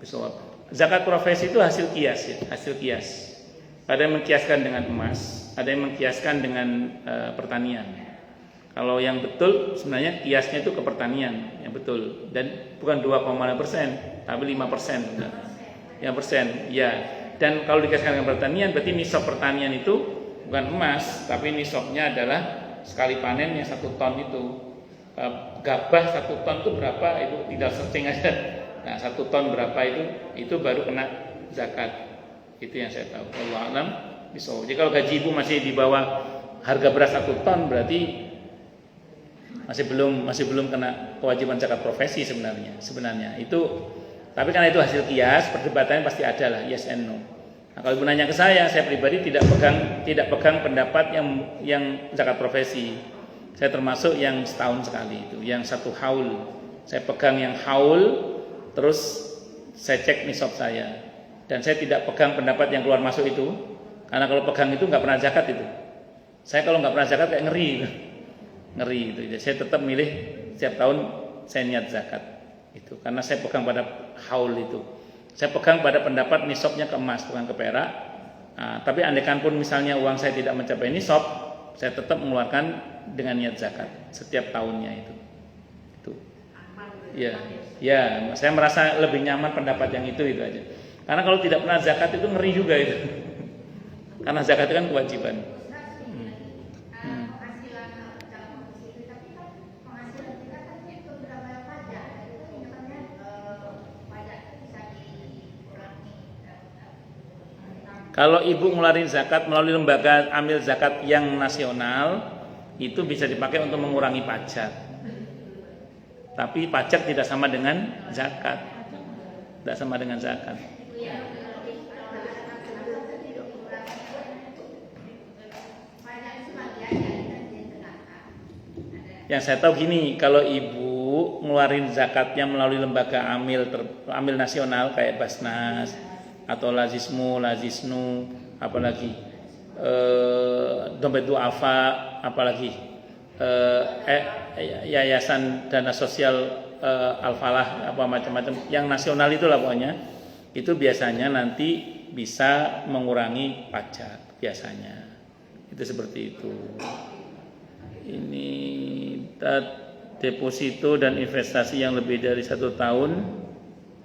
bishawab. Zakat profesi itu hasil kias ya, hasil kias. Ada yang mengkiaskan dengan emas, ada yang mengkiaskan dengan pertanian. Kalau yang betul sebenarnya kiasnya itu ke pertanian yang betul dan bukan 2,5%, tapi 5%. 5%, ya. Dan kalau dikasihkan dengan pertanian berarti nisab pertanian itu bukan emas, tapi nisabnya adalah sekali panen yang 1 ton itu. Gabah 1 ton itu berapa? Ibu tidak searching aja. Nah, 1 ton berapa itu baru kena zakat. Itu yang saya tahu. Allah alam bisawab. Jadi kalau gaji ibu masih di bawah harga beras 1 ton berarti masih belum kena kewajiban zakat profesi sebenarnya. Itu tapi karena itu hasil kias, perdebatannya pasti ada lah, yes and no. Nah, kalau ibu nanya ke saya pribadi tidak pegang pendapat yang zakat profesi. Saya termasuk yang setahun sekali itu, yang 1 haul. Saya pegang yang haul, terus saya cek nisab saya. Dan saya tidak pegang pendapat yang keluar masuk itu, karena kalau pegang itu nggak pernah zakat itu. Saya kalau nggak pernah zakat kayak ngeri itu. Jadi saya tetap milih setiap tahun saya niat zakat itu, karena saya pegang pada haul itu. Saya pegang pada pendapat nisabnya ke emas bukan ke perak. Nah, tapi andaikan pun misalnya uang saya tidak mencapai nisab, saya tetap mengeluarkan dengan niat zakat setiap tahunnya itu. Ya, saya merasa lebih nyaman pendapat yang itu aja. Karena kalau tidak pernah zakat itu ngeri juga itu. Karena zakat itu kan kewajiban. Kalau ibu ngeluarin zakat melalui lembaga amil zakat yang nasional, itu bisa dipakai untuk mengurangi pajak. Tapi pajak tidak sama dengan zakat. Tidak sama dengan zakat. Yang saya tahu gini, kalau ibu ngeluarin zakatnya melalui lembaga amil nasional kayak Basnas atau Lazismu, apalagi Dompet Duafa, apalagi Yayasan Dana Sosial Al-Falah, apa macam-macam yang nasional itulah pokoknya, itu biasanya nanti bisa mengurangi pajak biasanya. Itu seperti itu. Ini deposito dan investasi yang lebih dari 1 tahun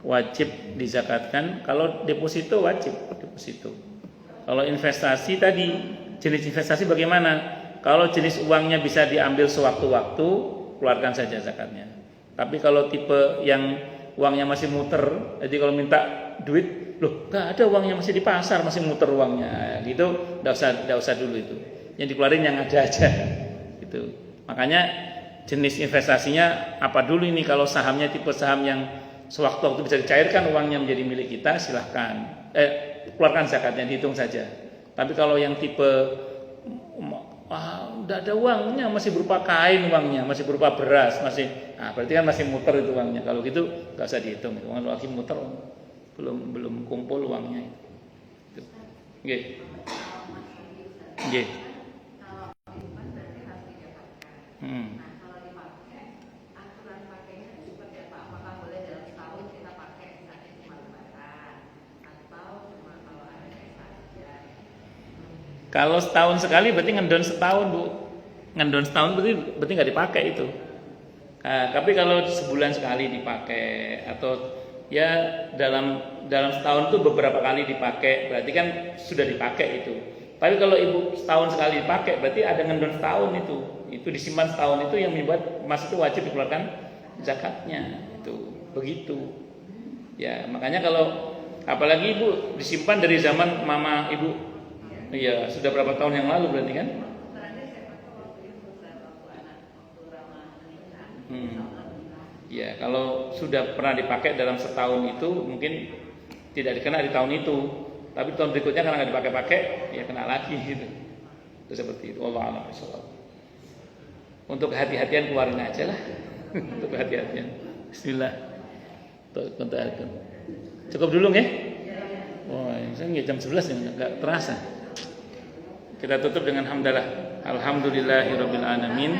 wajib dizakatkan. Kalau deposito wajib deposito. Kalau investasi tadi, jenis investasi bagaimana? Kalau jenis uangnya bisa diambil sewaktu-waktu, keluarkan saja zakatnya. Tapi kalau tipe yang uangnya masih muter, jadi kalau minta duit, loh nggak ada uangnya, masih di pasar, masih muter uangnya, gitu, nggak usah dulu itu. Yang dikeluarin yang ada aja, gitu. Makanya jenis investasinya apa dulu ini? Kalau sahamnya tipe saham yang sewaktu-waktu bisa dicairkan uangnya menjadi milik kita, silahkan. Keluarkan zakatnya, dihitung saja. Tapi kalau yang tipe udah ada uangnya, masih berupa kain uangnya, masih berupa beras, berarti kan masih muter itu uangnya. Kalau gitu nggak usah dihitung, kalau lagi muter belum kumpul uangnya. Oke. Kalau setahun sekali berarti ngendon setahun, Bu. Ngendon setahun berarti nggak dipakai itu. Tapi kalau sebulan sekali dipakai atau ya dalam setahun itu beberapa kali dipakai, berarti kan sudah dipakai itu. Tapi kalau ibu setahun sekali dipakai, berarti ada ngendon setahun itu. Itu disimpan setahun itu yang membuat emas itu wajib dikeluarkan zakatnya. Itu begitu. Ya, makanya kalau apalagi ibu disimpan dari zaman mama ibu. Iya, sudah berapa tahun yang lalu berarti kan? Ya, kalau sudah pernah dipakai dalam setahun itu mungkin tidak dikena di tahun itu, tapi tahun berikutnya karena nggak dipakai-pakai, ya kena lagi gitu. Itu seperti itu. Wallahu a'lam bishawab. Untuk hati-hatian keluarin aja lah. Untuk hati-hatian. Bismillah. Cukup dulu nggih? Oh, saya nggak jam 11 ya, nggak terasa. Kita tutup dengan hamdalah. Alhamdulillahirabbil alamin.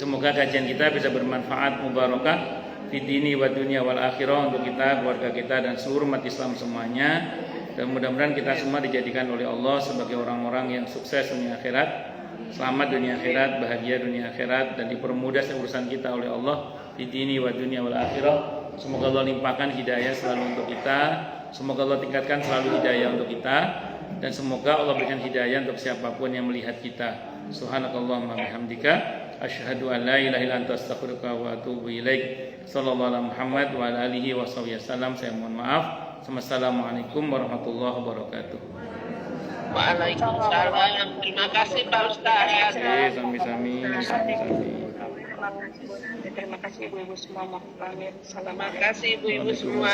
Semoga kajian kita bisa bermanfaat, mubarakah di dini wa dunia wal akhirah untuk kita, keluarga kita dan seluruh umat Islam semuanya. Dan mudah-mudahan kita semua dijadikan oleh Allah sebagai orang-orang yang sukses dunia akhirat, selamat dunia akhirat, bahagia dunia akhirat, dan dipermudah urusan kita oleh Allah di dini wa dunia wal akhirah. Semoga Allah limpahkan hidayah selalu untuk kita. Semoga Allah tingkatkan selalu hidayah untuk kita, dan semoga Allah berikan hidayah untuk siapapun yang melihat kita. Subhanakallahumma bihamdika asyhadu an la ilaha illa anta astaghfiruka wa atubu ilaik. Sallallahu alaihi Muhammad wa ala alihi wasallam. Saya mohon maaf. Assalamualaikum warahmatullahi wabarakatuh. Waalaikumsalam. Terima kasih Pak Ustaz. Sami-sami. Terima kasih ibu-ibu semua. Terima kasih ibu-ibu semua.